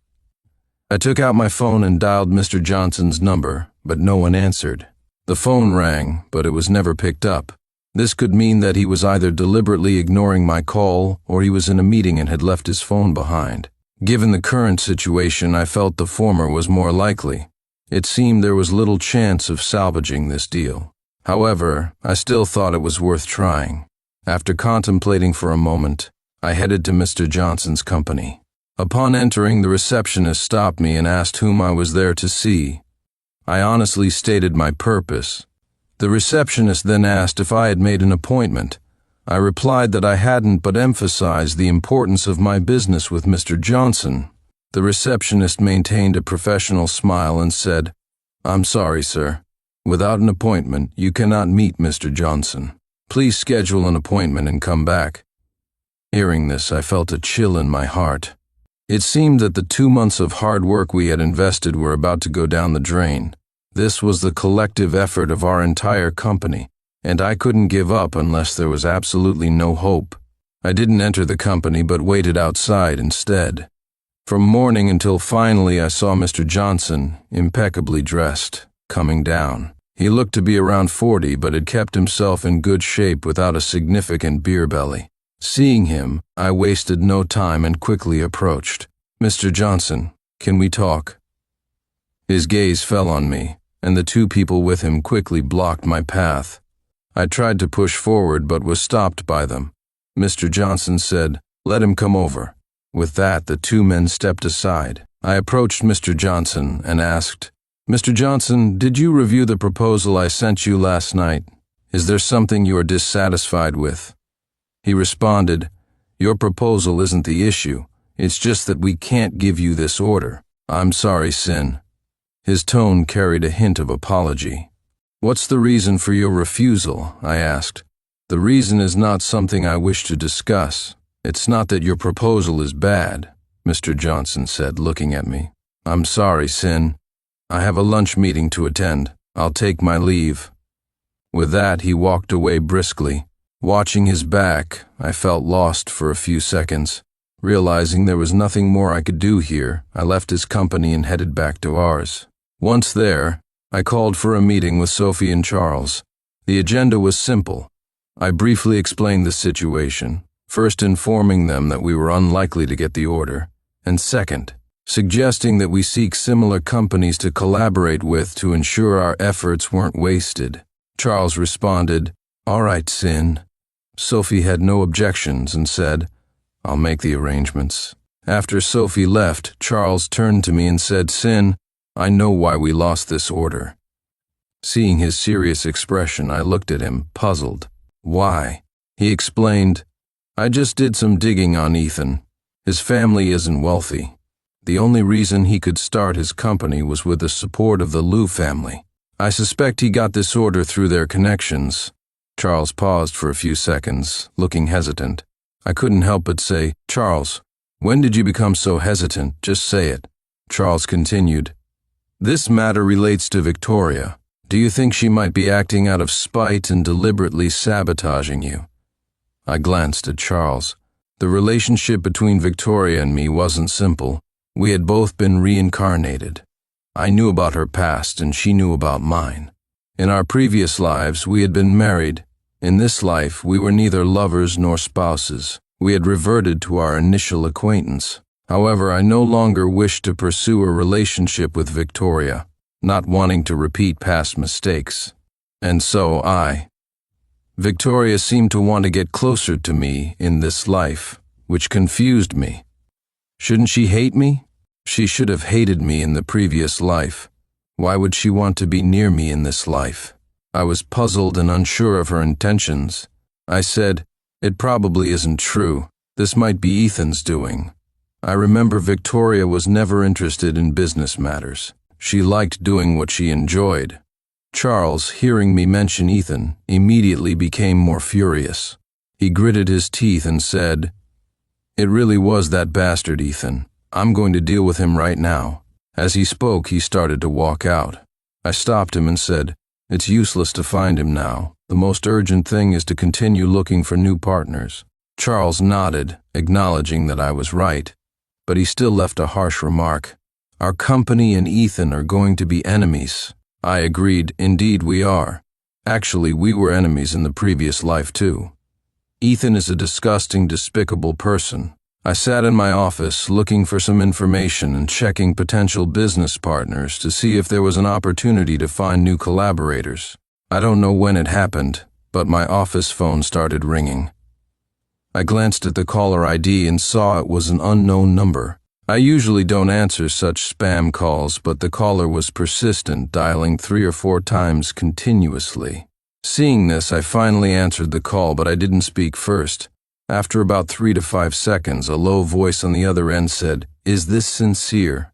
I took out my phone and dialed Mr. Johnson's number, but no one answered. The phone rang, but it was never picked up. This could mean that he was either deliberately ignoring my call or he was in a meeting and had left his phone behind. Given the current situation, I felt the former was more likely. It seemed there was little chance of salvaging this deal. However, I still thought it was worth trying. After contemplating for a moment, I headed to Mr. Johnson's company. Upon entering, the receptionist stopped me and asked whom I was there to see. I honestly stated my purpose. The receptionist then asked if I had made an appointment. I replied that I hadn't, but emphasized the importance of my business with Mr. Johnson. The receptionist maintained a professional smile and said, "I'm sorry, sir. Without an appointment, you cannot meet Mr. Johnson. Please schedule an appointment and come back." Hearing this, I felt a chill in my heart. It seemed that the 2 months of hard work we had invested were about to go down the drain. This was the collective effort of our entire company, and I couldn't give up unless there was absolutely no hope. I didn't enter the company but waited outside instead. From morning until finally I saw Mr. Johnson, impeccably dressed, coming down. He looked to be around 40 but had kept himself in good shape without a significant beer belly. Seeing him, I wasted no time and quickly approached. "Mr. Johnson, can we talk?" His gaze fell on me, and the two people with him quickly blocked my path. I tried to push forward but was stopped by them. Mr. Johnson said, "Let him come over." With that, the two men stepped aside. I approached Mr. Johnson and asked, "Mr. Johnson, did you review the proposal I sent you last night? Is there something you are dissatisfied with?" He responded, "Your proposal isn't the issue. It's just that we can't give you this order." "I'm sorry, Sin. His tone carried a hint of apology. "What's the reason for your refusal?" I asked. "The reason is not something I wish to discuss. It's not that your proposal is bad," Mr. Johnson said, looking at me. "I'm sorry, Sin. I have a lunch meeting to attend. I'll take my leave." With that, he walked away briskly. Watching his back, I felt lost for a few seconds. Realizing there was nothing more I could do here, I left his company and headed back to ours. Once there, I called for a meeting with Sophie and Charles. The agenda was simple. I briefly explained the situation, first informing them that we were unlikely to get the order, and second, suggesting that we seek similar companies to collaborate with to ensure our efforts weren't wasted. Charles responded, "All right, Sin." Sophie had no objections and said, "I'll make the arrangements." After Sophie left, Charles turned to me and said, "Sin, I know why we lost this order." Seeing his serious expression, I looked at him, puzzled. "Why?" He explained, "I just did some digging on Ethan. His family isn't wealthy. The only reason he could start his company was with the support of the Liu family. I suspect he got this order through their connections." Charles paused for a few seconds, looking hesitant. I couldn't help but say, "Charles, when did you become so hesitant? Just say it." Charles continued, "This matter relates to Victoria. Do you think she might be acting out of spite and deliberately sabotaging you?" I glanced at Charles. The relationship between Victoria and me wasn't simple. We had both been reincarnated. I knew about her past and she knew about mine. In our previous lives, we had been married. In this life, we were neither lovers nor spouses. We had reverted to our initial acquaintance. However, I no longer wished to pursue a relationship with Victoria, not wanting to repeat past mistakes. And so Victoria seemed to want to get closer to me in this life, which confused me. Shouldn't she hate me? She should have hated me in the previous life. Why would she want to be near me in this life? I was puzzled and unsure of her intentions. I said, "It probably isn't true. This might be Ethan's doing." I remember Victoria was never interested in business matters. She liked doing what she enjoyed. Charles, hearing me mention Ethan, immediately became more furious. He gritted his teeth and said, "It really was that bastard Ethan. I'm going to deal with him right now." As he spoke, he started to walk out. I stopped him and said, "It's useless to find him now. The most urgent thing is to continue looking for new partners." Charles nodded, acknowledging that I was right, but he still left a harsh remark. "Our company and Ethan are going to be enemies." I agreed, "Indeed we are. Actually, we were enemies in the previous life too. Ethan is a disgusting, despicable person." I sat in my office looking for some information and checking potential business partners to see if there was an opportunity to find new collaborators. I don't know when it happened, but my office phone started ringing. I glanced at the caller ID and saw it was an unknown number. I usually don't answer such spam calls, but the caller was persistent, dialing 3 or 4 times continuously. Seeing this, I finally answered the call, but I didn't speak first. After about 3 to 5 seconds, a low voice on the other end said, "Is this sincere?"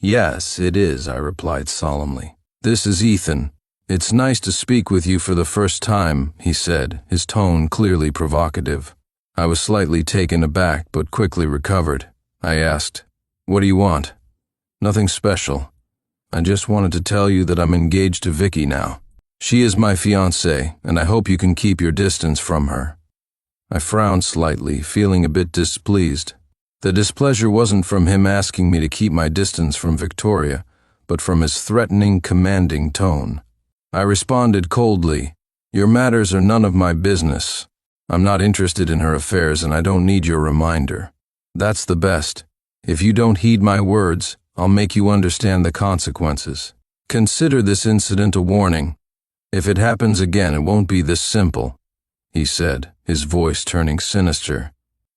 "Yes, it is," I replied solemnly. "This is Ethan. It's nice to speak with you for the first time," he said, his tone clearly provocative. I was slightly taken aback, but quickly recovered. I asked, "What do you want?" "Nothing special. I just wanted to tell you that I'm engaged to Vicky now. She is my fiancée, and I hope you can keep your distance from her." I frowned slightly, feeling a bit displeased. The displeasure wasn't from him asking me to keep my distance from Victoria, but from his threatening, commanding tone. I responded coldly, "Your matters are none of my business. I'm not interested in her affairs and I don't need your reminder. That's the best. If you don't heed my words, I'll make you understand the consequences. Consider this incident a warning. If it happens again, it won't be this simple," he said, his voice turning sinister.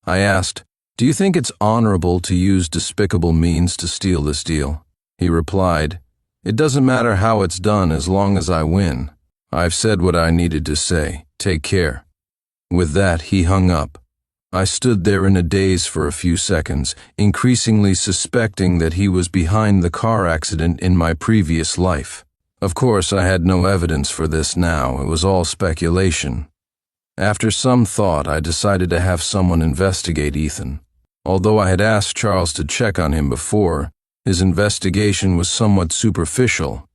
I asked, "Do you think it's honorable to use despicable means to steal this deal?" He replied, "It doesn't matter how it's done as long as I win. I've said what I needed to say. Take care." With that, he hung up. I stood there in a daze for a few seconds, increasingly suspecting that he was behind the car accident in my previous life. Of course, I had no evidence for this now. It was all speculation. After some thought, I decided to have someone investigate Ethan. Although I had asked Charles to check on him before, his investigation was somewhat superficial.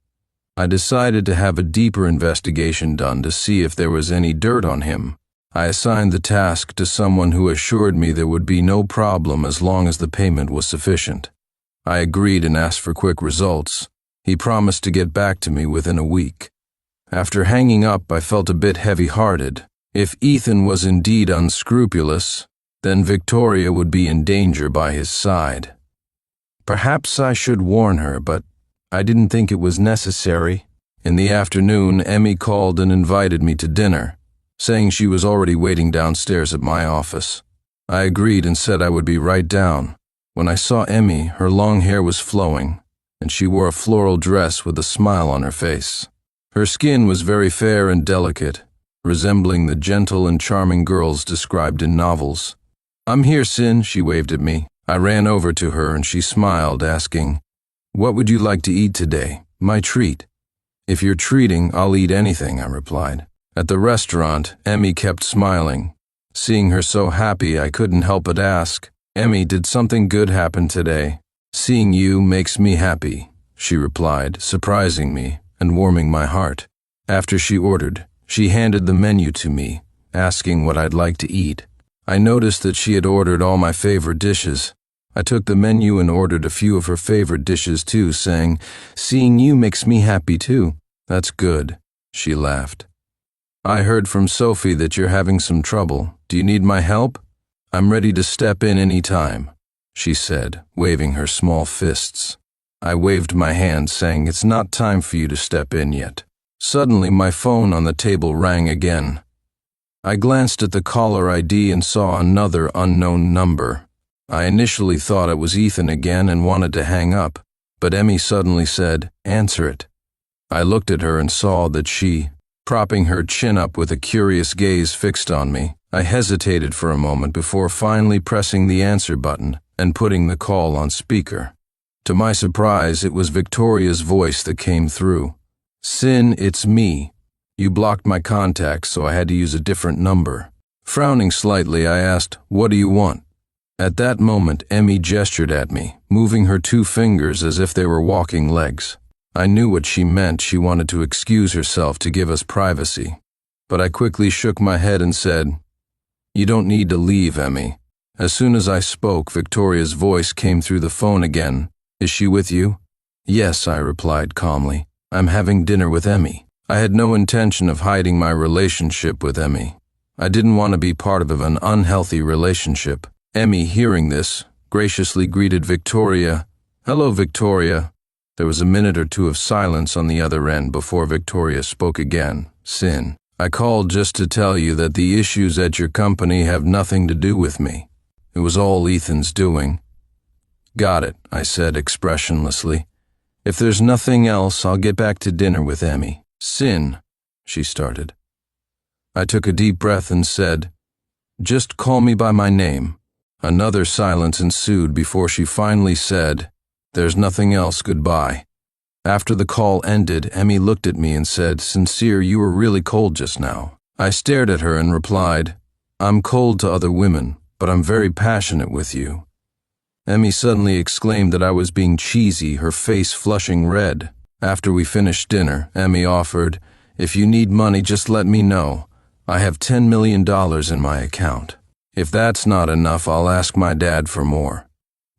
I decided to have a deeper investigation done to see if there was any dirt on him. I assigned the task to someone who assured me there would be no problem as long as the payment was sufficient. I agreed and asked for quick results. He promised to get back to me within a week. After hanging up, I felt a bit heavy-hearted. If Ethan was indeed unscrupulous, then Victoria would be in danger by his side. Perhaps I should warn her, but I didn't think it was necessary. In the afternoon, Emmy called and invited me to dinner, saying she was already waiting downstairs at my office. I agreed and said I would be right down. When I saw Emmy, her long hair was flowing, and she wore a floral dress with a smile on her face. Her skin was very fair and delicate, resembling the gentle and charming girls described in novels. "I'm here, Sin," she waved at me. I ran over to her and she smiled, asking, "What would you like to eat today? My treat." "If you're treating, I'll eat anything," I replied. At the restaurant, Emmy kept smiling. Seeing her so happy, I couldn't help but ask, "Emmy, did something good happen today?" "Seeing you makes me happy," she replied, surprising me and warming my heart. After she ordered, she handed the menu to me, asking what I'd like to eat. I noticed that she had ordered all my favorite dishes. I took the menu and ordered a few of her favorite dishes too, saying, "Seeing you makes me happy too." "That's good," she laughed. "I heard from Sophie that you're having some trouble. Do you need my help?" "I'm ready to step in any time," she said, waving her small fists. I waved my hand, saying, "It's not time for you to step in yet." Suddenly, my phone on the table rang again. I glanced at the caller ID and saw another unknown number. I initially thought it was Ethan again and wanted to hang up, but Emmy suddenly said, "Answer it." I looked at her and saw that she, propping her chin up with a curious gaze fixed on me, I hesitated for a moment before finally pressing the answer button and putting the call on speaker. To my surprise, it was Victoria's voice that came through. "Sin, it's me. You blocked my contacts, so I had to use a different number." Frowning slightly, I asked, "What do you want?" At that moment, Emmy gestured at me, moving her 2 fingers as if they were walking legs. I knew what she meant. She wanted to excuse herself to give us privacy. But I quickly shook my head and said, "You don't need to leave, Emmy." As soon as I spoke, Victoria's voice came through the phone again. "Is she with you?" "Yes," I replied calmly. "I'm having dinner with Emmy." I had no intention of hiding my relationship with Emmy. I didn't want to be part of an unhealthy relationship. Emmy, hearing this, graciously greeted Victoria. "Hello, Victoria." There was a minute or two of silence on the other end before Victoria spoke again. "Sin, I called just to tell you that the issues at your company have nothing to do with me. It was all Ethan's doing." "Got it," I said expressionlessly. "If there's nothing else, I'll get back to dinner with Emmy." "Sin," she started. I took a deep breath and said, "Just call me by my name." Another silence ensued before she finally said, "There's nothing else, goodbye." After the call ended, Emmy looked at me and said, "Sincere, you were really cold just now." I stared at her and replied, "I'm cold to other women, but I'm very passionate with you." Emmy suddenly exclaimed that I was being cheesy, her face flushing red. After we finished dinner, Emmy offered, "If you need money, just let me know. I have $10 million in my account. If that's not enough, I'll ask my dad for more."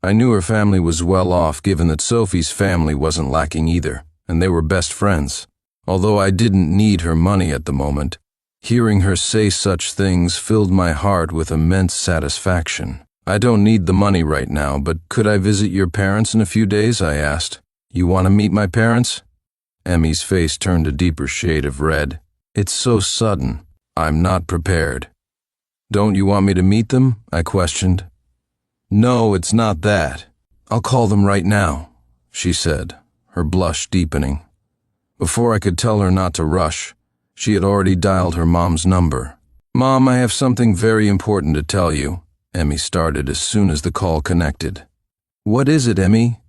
I knew her family was well off given that Sophie's family wasn't lacking either, and they were best friends. Although I didn't need her money at the moment, hearing her say such things filled my heart with immense satisfaction. "I don't need the money right now, but could I visit your parents in a few days?" I asked. "You want to meet my parents?" Emmy's face turned a deeper shade of red. "It's so sudden. I'm not prepared." "Don't you want me to meet them?" I questioned. "No, it's not that. I'll call them right now," she said, her blush deepening. Before I could tell her not to rush, she had already dialed her mom's number. "Mom, I have something very important to tell you." Emmy started as soon as the call connected. "What is it, Emmy?"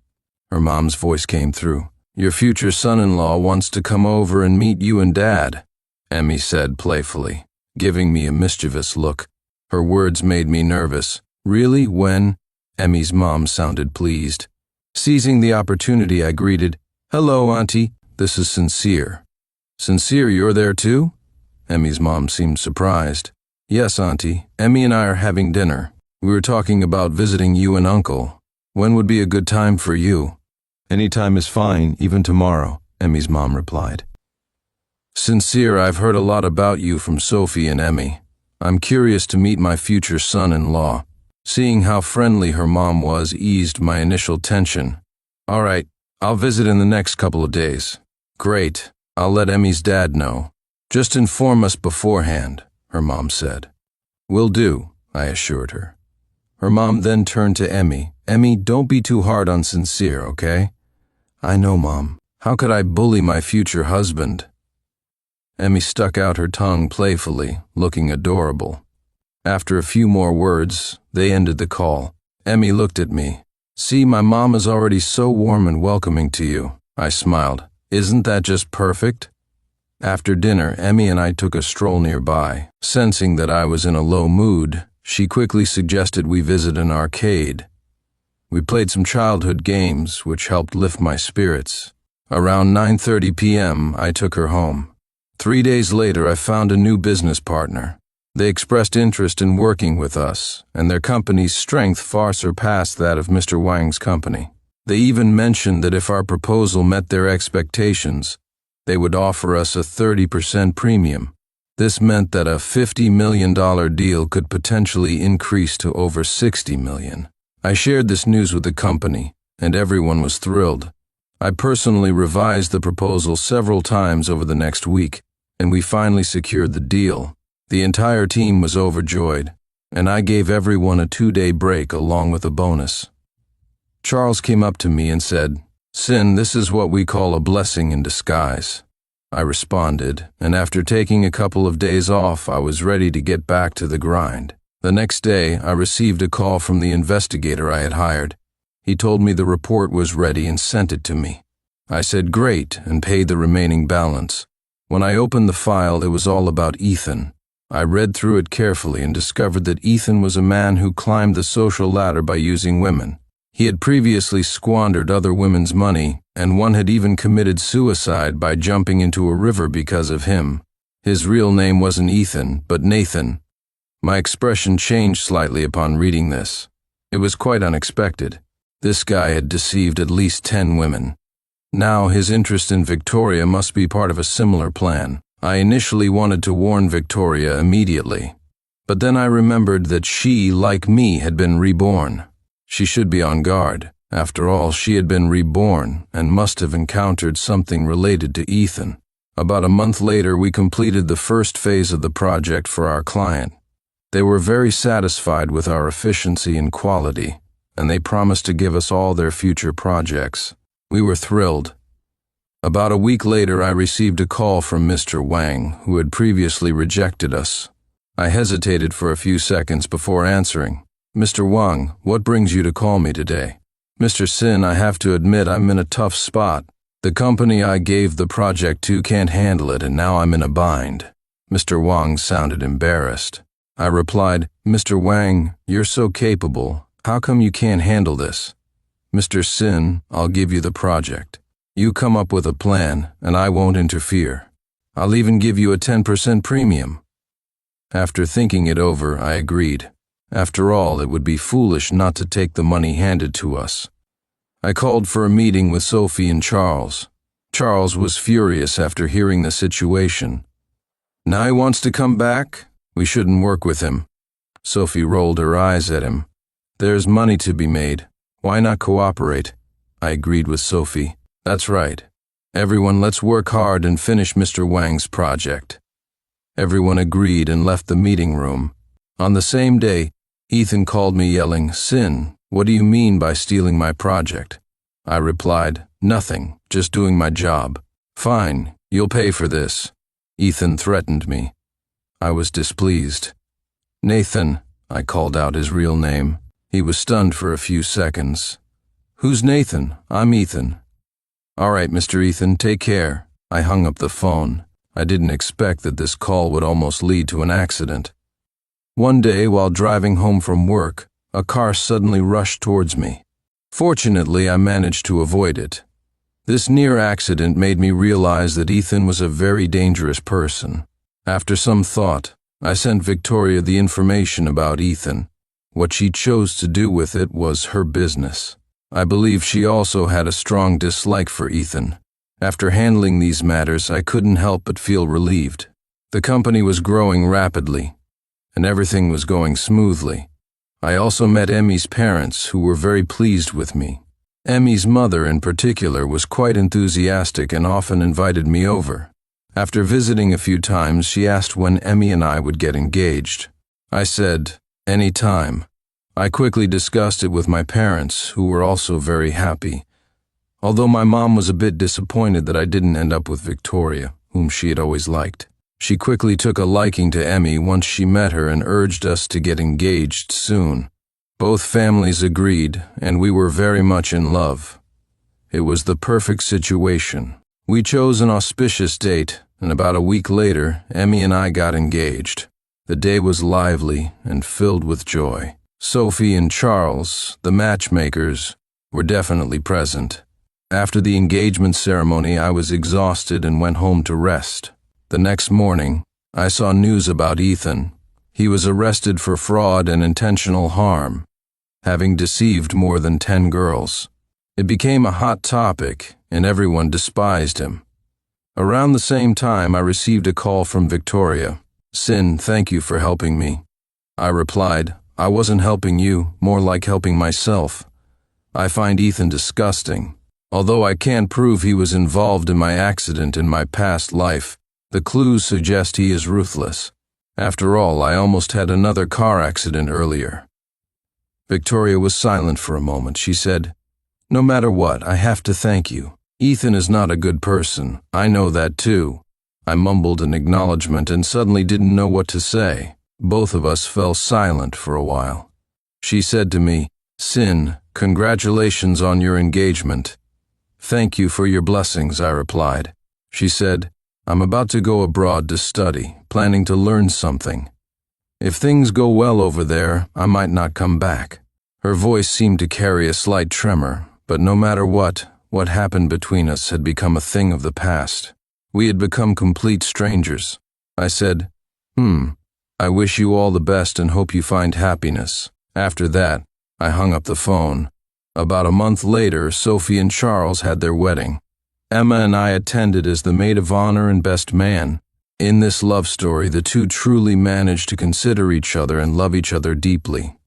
Her mom's voice came through. "Your future son-in-law wants to come over and meet you and Dad," Emmy said playfully, giving me a mischievous look. Her words made me nervous. "Really? When?" Emmy's mom sounded pleased. Seizing the opportunity, I greeted, "Hello, Auntie. This is Sincere." "Sincere, you're there too?" Emmy's mom seemed surprised. "Yes, Auntie. Emmy and I are having dinner. We were talking about visiting you and Uncle. When would be a good time for you?" "Any time is fine, even tomorrow," Emmy's mom replied. "Sincere, I've heard a lot about you from Sophie and Emmy. I'm curious to meet my future son-in-law." Seeing how friendly her mom was eased my initial tension. "All right, I'll visit in the next couple of days." "Great. I'll let Emmy's dad know. Just inform us beforehand," her mom said. "Will do," I assured her. Her mom then turned to Emmy. "Emmy, don't be too hard on Sincere, okay?" "I know, Mom. How could I bully my future husband?" Emmy stuck out her tongue playfully, looking adorable. After a few more words, they ended the call. Emmy looked at me. "See, my mom is already so warm and welcoming to you." I smiled. "Isn't that just perfect?" After dinner, Emmy and I took a stroll nearby. Sensing that I was in a low mood, she quickly suggested we visit an arcade. We played some childhood games, which helped lift my spirits. Around 9:30 p.m., I took her home. 3 days later, I found a new business partner. They expressed interest in working with us, and their company's strength far surpassed that of Mr. Wang's company. They even mentioned that if our proposal met their expectations, they would offer us a 30% premium. This meant that a $50 million deal could potentially increase to over $60 million. I shared this news with the company, and everyone was thrilled. I personally revised the proposal several times over the next week, and we finally secured the deal. The entire team was overjoyed, and I gave everyone a 2-day break along with a bonus. Charles came up to me and said, "Sin, this is what we call a blessing in disguise." I responded, and after taking a couple of days off, I was ready to get back to the grind. The next day, I received a call from the investigator I had hired. He told me the report was ready and sent it to me. I said great and paid the remaining balance. When I opened the file, it was all about Ethan. I read through it carefully and discovered that Ethan was a man who climbed the social ladder by using women. He had previously squandered other women's money, and one had even committed suicide by jumping into a river because of him. His real name wasn't Ethan, but Nathan. My expression changed slightly upon reading this. It was quite unexpected. This guy had deceived at least 10 women. Now his interest in Victoria must be part of a similar plan. I initially wanted to warn Victoria immediately, but then I remembered that she, like me, had been reborn. She should be on guard. After all, she had been reborn and must have encountered something related to Ethan. About a month later, we completed the first phase of the project for our client. They were very satisfied with our efficiency and quality, and they promised to give us all their future projects. We were thrilled. About a week later, I received a call from Mr. Wang, who had previously rejected us. I hesitated for a few seconds before answering. "Mr. Wang, what brings you to call me today?" "Mr. Sin, I have to admit I'm in a tough spot. The company I gave the project to can't handle it, and now I'm in a bind." Mr. Wang sounded embarrassed. I replied, "Mr. Wang, you're so capable. How come you can't handle this?" "Mr. Sin, I'll give you the project. You come up with a plan, and I won't interfere. I'll even give you a 10% premium." After thinking it over, I agreed. After all, it would be foolish not to take the money handed to us. I called for a meeting with Sophie and Charles. Charles was furious after hearing the situation. "Now he wants to come back? We shouldn't work with him." Sophie rolled her eyes at him. "There's money to be made. Why not cooperate?" I agreed with Sophie. "That's right. Everyone, let's work hard and finish Mr. Wang's project." Everyone agreed and left the meeting room. On the same day, Ethan called me yelling, "Sin, what do you mean by stealing my project?" I replied, "Nothing, just doing my job." "Fine, you'll pay for this." Ethan threatened me. I was displeased. "Nathan, I called out his real name. He was stunned for a few seconds. "Who's Nathan? I'm Ethan." "All right, Mr. Ethan, take care." I hung up the phone. I didn't expect that this call would almost lead to an accident. One day, while driving home from work, a car suddenly rushed towards me. Fortunately, I managed to avoid it. This near accident made me realize that Ethan was a very dangerous person. After some thought, I sent Victoria the information about Ethan. What she chose to do with it was her business. I believe she also had a strong dislike for Ethan. After handling these matters, I couldn't help but feel relieved. The company was growing rapidly, and everything was going smoothly. I also met Emmy's parents, who were very pleased with me. Emmy's mother, in particular, was quite enthusiastic and often invited me over. After visiting a few times, she asked when Emmy and I would get engaged. I said, "Any time." I quickly discussed it with my parents, who were also very happy. Although my mom was a bit disappointed that I didn't end up with Victoria, whom she had always liked. She quickly took a liking to Emmy once she met her and urged us to get engaged soon. Both families agreed, and we were very much in love. It was the perfect situation. We chose an auspicious date, and about a week later, Emmy and I got engaged. The day was lively and filled with joy. Sophie and Charles, the matchmakers, were definitely present. After the engagement ceremony, I was exhausted and went home to rest. The next morning, I saw news about Ethan. He was arrested for fraud and intentional harm, having deceived more than 10 girls. It became a hot topic, and everyone despised him. Around the same time, I received a call from Victoria. "Sin, thank you for helping me." I replied, "I wasn't helping you, more like helping myself. I find Ethan disgusting. Although I can't prove he was involved in my accident in my past life, the clues suggest he is ruthless. After all, I almost had another car accident earlier." Victoria was silent for a moment. She said, "No matter what, I have to thank you. Ethan is not a good person. I know that too." I mumbled an acknowledgement and suddenly didn't know what to say. Both of us fell silent for a while. She said to me, "Sin, congratulations on your engagement." "Thank you for your blessings," I replied. She said, "I'm about to go abroad to study, planning to learn something. If things go well over there, I might not come back." Her voice seemed to carry a slight tremor, but no matter what happened between us had become a thing of the past. We had become complete strangers. I said, I wish you all the best and hope you find happiness." After that, I hung up the phone. About a month later, Sophie and Charles had their wedding. Emma and I attended as the maid of honor and best man. In this love story, the two truly managed to consider each other and love each other deeply.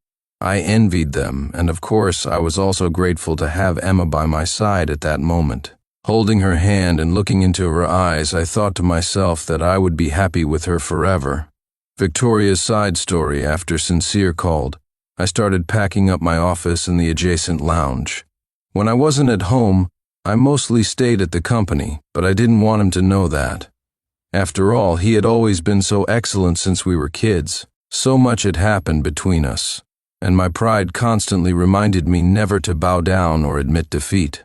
I envied them, and of course, I was also grateful to have Emma by my side at that moment. Holding her hand and looking into her eyes, I thought to myself that I would be happy with her forever. Victoria's side story: after Sincere called, I started packing up my office and the adjacent lounge. When I wasn't at home, I mostly stayed at the company, but I didn't want him to know that. After all, he had always been so excellent since we were kids. So much had happened between us, and my pride constantly reminded me never to bow down or admit defeat.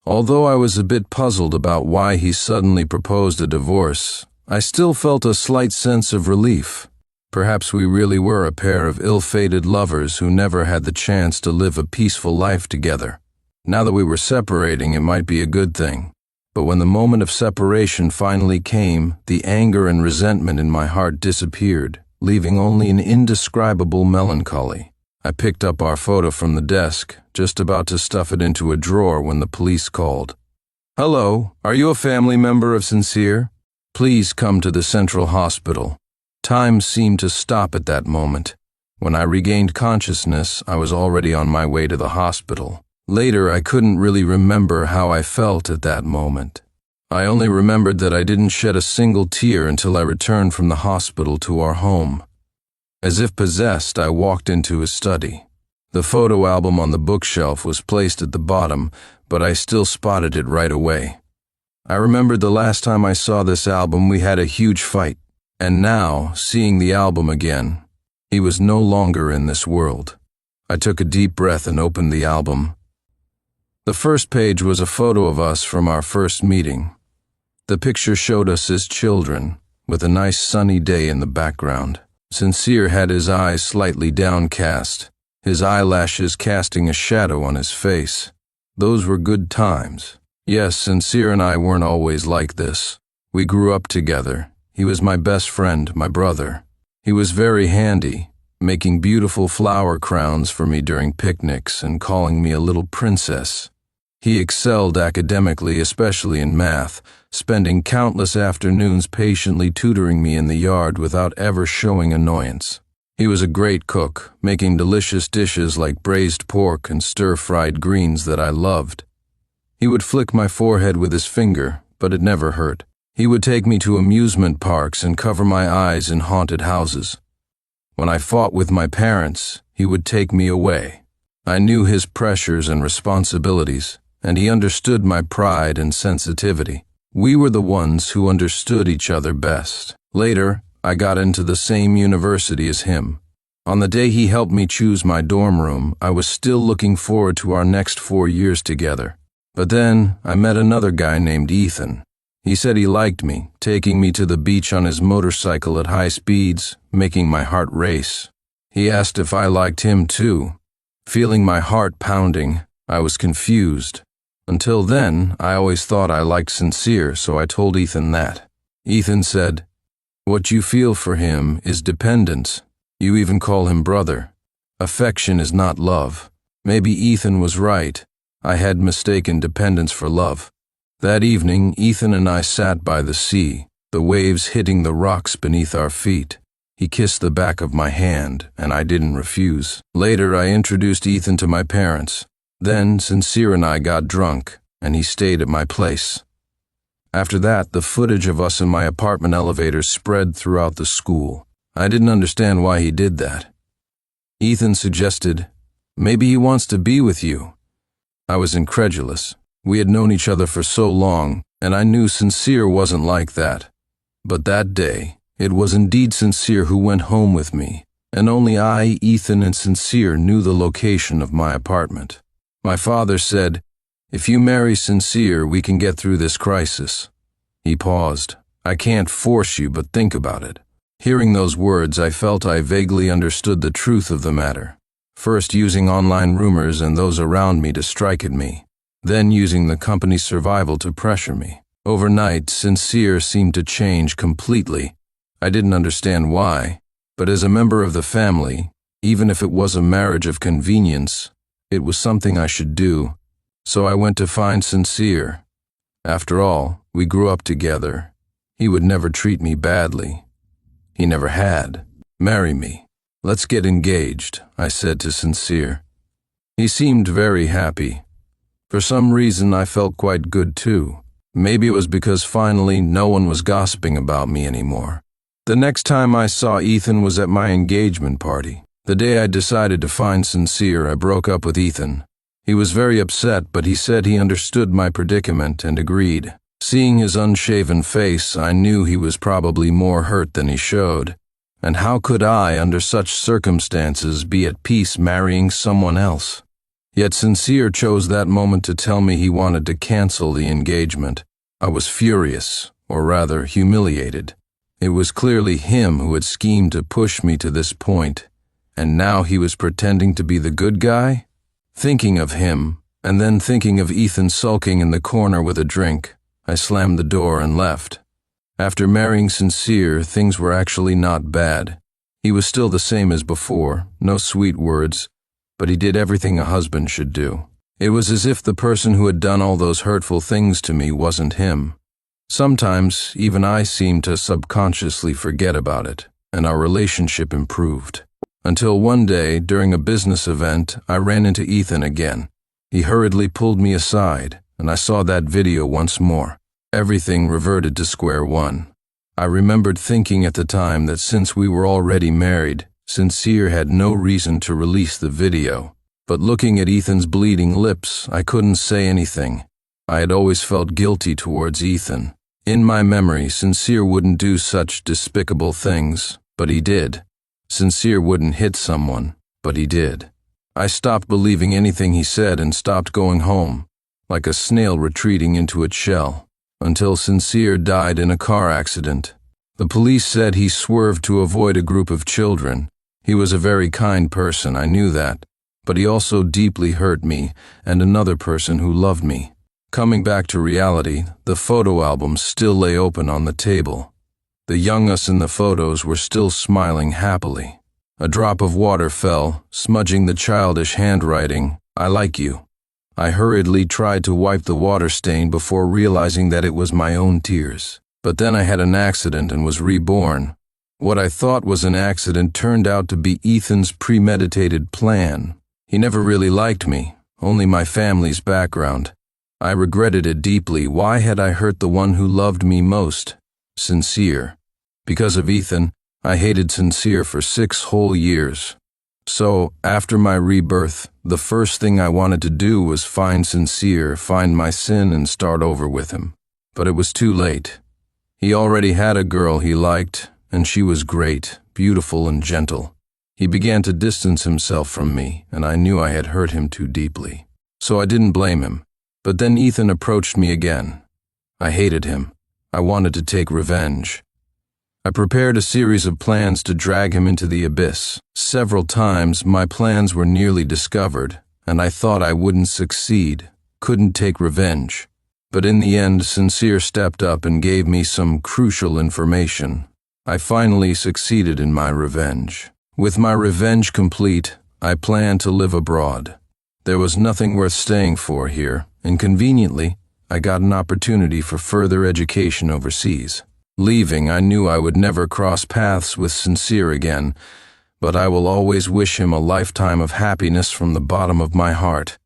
Although I was a bit puzzled about why he suddenly proposed a divorce, I still felt a slight sense of relief. Perhaps we really were a pair of ill-fated lovers who never had the chance to live a peaceful life together. Now that we were separating, it might be a good thing. But when the moment of separation finally came, the anger and resentment in my heart disappeared, leaving only an indescribable melancholy. I picked up our photo from the desk, just about to stuff it into a drawer when the police called. "Hello, are you a family member of Sincere? Please come to the Central Hospital." Time seemed to stop at that moment. When I regained consciousness, I was already on my way to the hospital. Later, I couldn't really remember how I felt at that moment. I only remembered that I didn't shed a single tear until I returned from the hospital to our home. As if possessed, I walked into his study. The photo album on the bookshelf was placed at the bottom, but I still spotted it right away. I remembered the last time I saw this album, we had a huge fight. And now, seeing the album again, He was no longer in this world. I took a deep breath and opened the album. The first page was a photo of us from our first meeting. The picture showed us as children, with a nice sunny day in the background. Sincere had his eyes slightly downcast, his eyelashes casting a shadow on his face. Those were good times. Yes, Sincere and I weren't always like this. We grew up together. He was my best friend, my brother. He was very handy, making beautiful flower crowns for me during picnics and calling me a little princess. He excelled academically, especially in math, spending countless afternoons patiently tutoring me in the yard without ever showing annoyance. He was a great cook, making delicious dishes like braised pork and stir-fried greens that I loved. He would flick my forehead with his finger, but it never hurt. He would take me to amusement parks and cover my eyes in haunted houses. When I fought with my parents, he would take me away. I knew his pressures and responsibilities, and he understood my pride and sensitivity. We were the ones who understood each other best. Later, I got into the same university as him. On the day he helped me choose my dorm room, I was still looking forward to our next 4 years together. But then, I met another guy named Ethan. He said he liked me, taking me to the beach on his motorcycle at high speeds, making my heart race. He asked if I liked him too. Feeling my heart pounding, I was confused. Until then, I always thought I liked Sincere, so I told Ethan that. Ethan said, "What you feel for him is dependence. You even call him brother. Affection is not love." Maybe Ethan was right. I had mistaken dependence for love. That evening, Ethan and I sat by the sea, the waves hitting the rocks beneath our feet. He kissed the back of my hand, and I didn't refuse. Later, I introduced Ethan to my parents. Then, Sincere and I got drunk, and he stayed at my place. After that, the footage of us in my apartment elevator spread throughout the school. I didn't understand why he did that. Ethan suggested, "Maybe he wants to be with you." I was incredulous. We had known each other for so long, and I knew Sincere wasn't like that. But that day, it was indeed Sincere who went home with me, and only I, Ethan, and Sincere knew the location of my apartment. My father said, "If you marry Sincere, we can get through this crisis." He paused. "I can't force you, but think about it." Hearing those words, I felt I vaguely understood the truth of the matter. First using online rumors and those around me to strike at me, then using the company's survival to pressure me. Overnight, Sincere seemed to change completely. I didn't understand why, but as a member of the family, even if it was a marriage of convenience, it was something I should do. So I went to find Sincere. After all, we grew up together. He would never treat me badly. He never had. "Marry me. Let's get engaged," I said to Sincere. He seemed very happy. For some reason, I felt quite good too. Maybe it was because finally no one was gossiping about me anymore. The next time I saw Ethan was at my engagement party. The day I decided to find Sincere, I broke up with Ethan. He was very upset, but he said he understood my predicament and agreed. Seeing his unshaven face, I knew he was probably more hurt than he showed. And how could I, under such circumstances, be at peace marrying someone else? Yet Sincere chose that moment to tell me he wanted to cancel the engagement. I was furious, or rather humiliated. It was clearly him who had schemed to push me to this point, and now he was pretending to be the good guy? Thinking of him, and then thinking of Ethan sulking in the corner with a drink, I slammed the door and left. After marrying Sincere, things were actually not bad. He was still the same as before, no sweet words, but he did everything a husband should do. It was as if the person who had done all those hurtful things to me wasn't him. Sometimes, even I seemed to subconsciously forget about it, and our relationship improved. Until one day, during a business event, I ran into Ethan again. He hurriedly pulled me aside, and I saw that video once more. Everything reverted to square one. I remembered thinking at the time that since we were already married, Sincere had no reason to release the video. But looking at Ethan's bleeding lips, I couldn't say anything. I had always felt guilty towards Ethan. In my memory, Sincere wouldn't do such despicable things, but he did. Sincere wouldn't hit someone, but he did. I stopped believing anything he said and stopped going home, like a snail retreating into its shell, until Sincere died in a car accident. The police said he swerved to avoid a group of children. He was a very kind person, I knew that, but he also deeply hurt me and another person who loved me. Coming back to reality, the photo albums still lay open on the table. The young us in the photos were still smiling happily. A drop of water fell, smudging the childish handwriting, "I like you." I hurriedly tried to wipe the water stain before realizing that it was my own tears. But then I had an accident and was reborn. What I thought was an accident turned out to be Ethan's premeditated plan. He never really liked me, only my family's background. I regretted it deeply. Why had I hurt the one who loved me most? Sincere. Because of Ethan, I hated Sincere for 6 whole years. So, after my rebirth, the first thing I wanted to do was find Sincere, find my sin, and start over with him. But it was too late. He already had a girl he liked, and she was great, beautiful, and gentle. He began to distance himself from me, and I knew I had hurt him too deeply. So I didn't blame him. But then Ethan approached me again. I hated him. I wanted to take revenge. I prepared a series of plans to drag him into the abyss. Several times my plans were nearly discovered, and I thought I wouldn't succeed, couldn't take revenge. But in the end, Sincere stepped up and gave me some crucial information. I finally succeeded in my revenge. With my revenge complete, I planned to live abroad. There was nothing worth staying for here, and conveniently, I got an opportunity for further education overseas. Leaving, I knew I would never cross paths with Sincere again, but I will always wish him a lifetime of happiness from the bottom of my heart.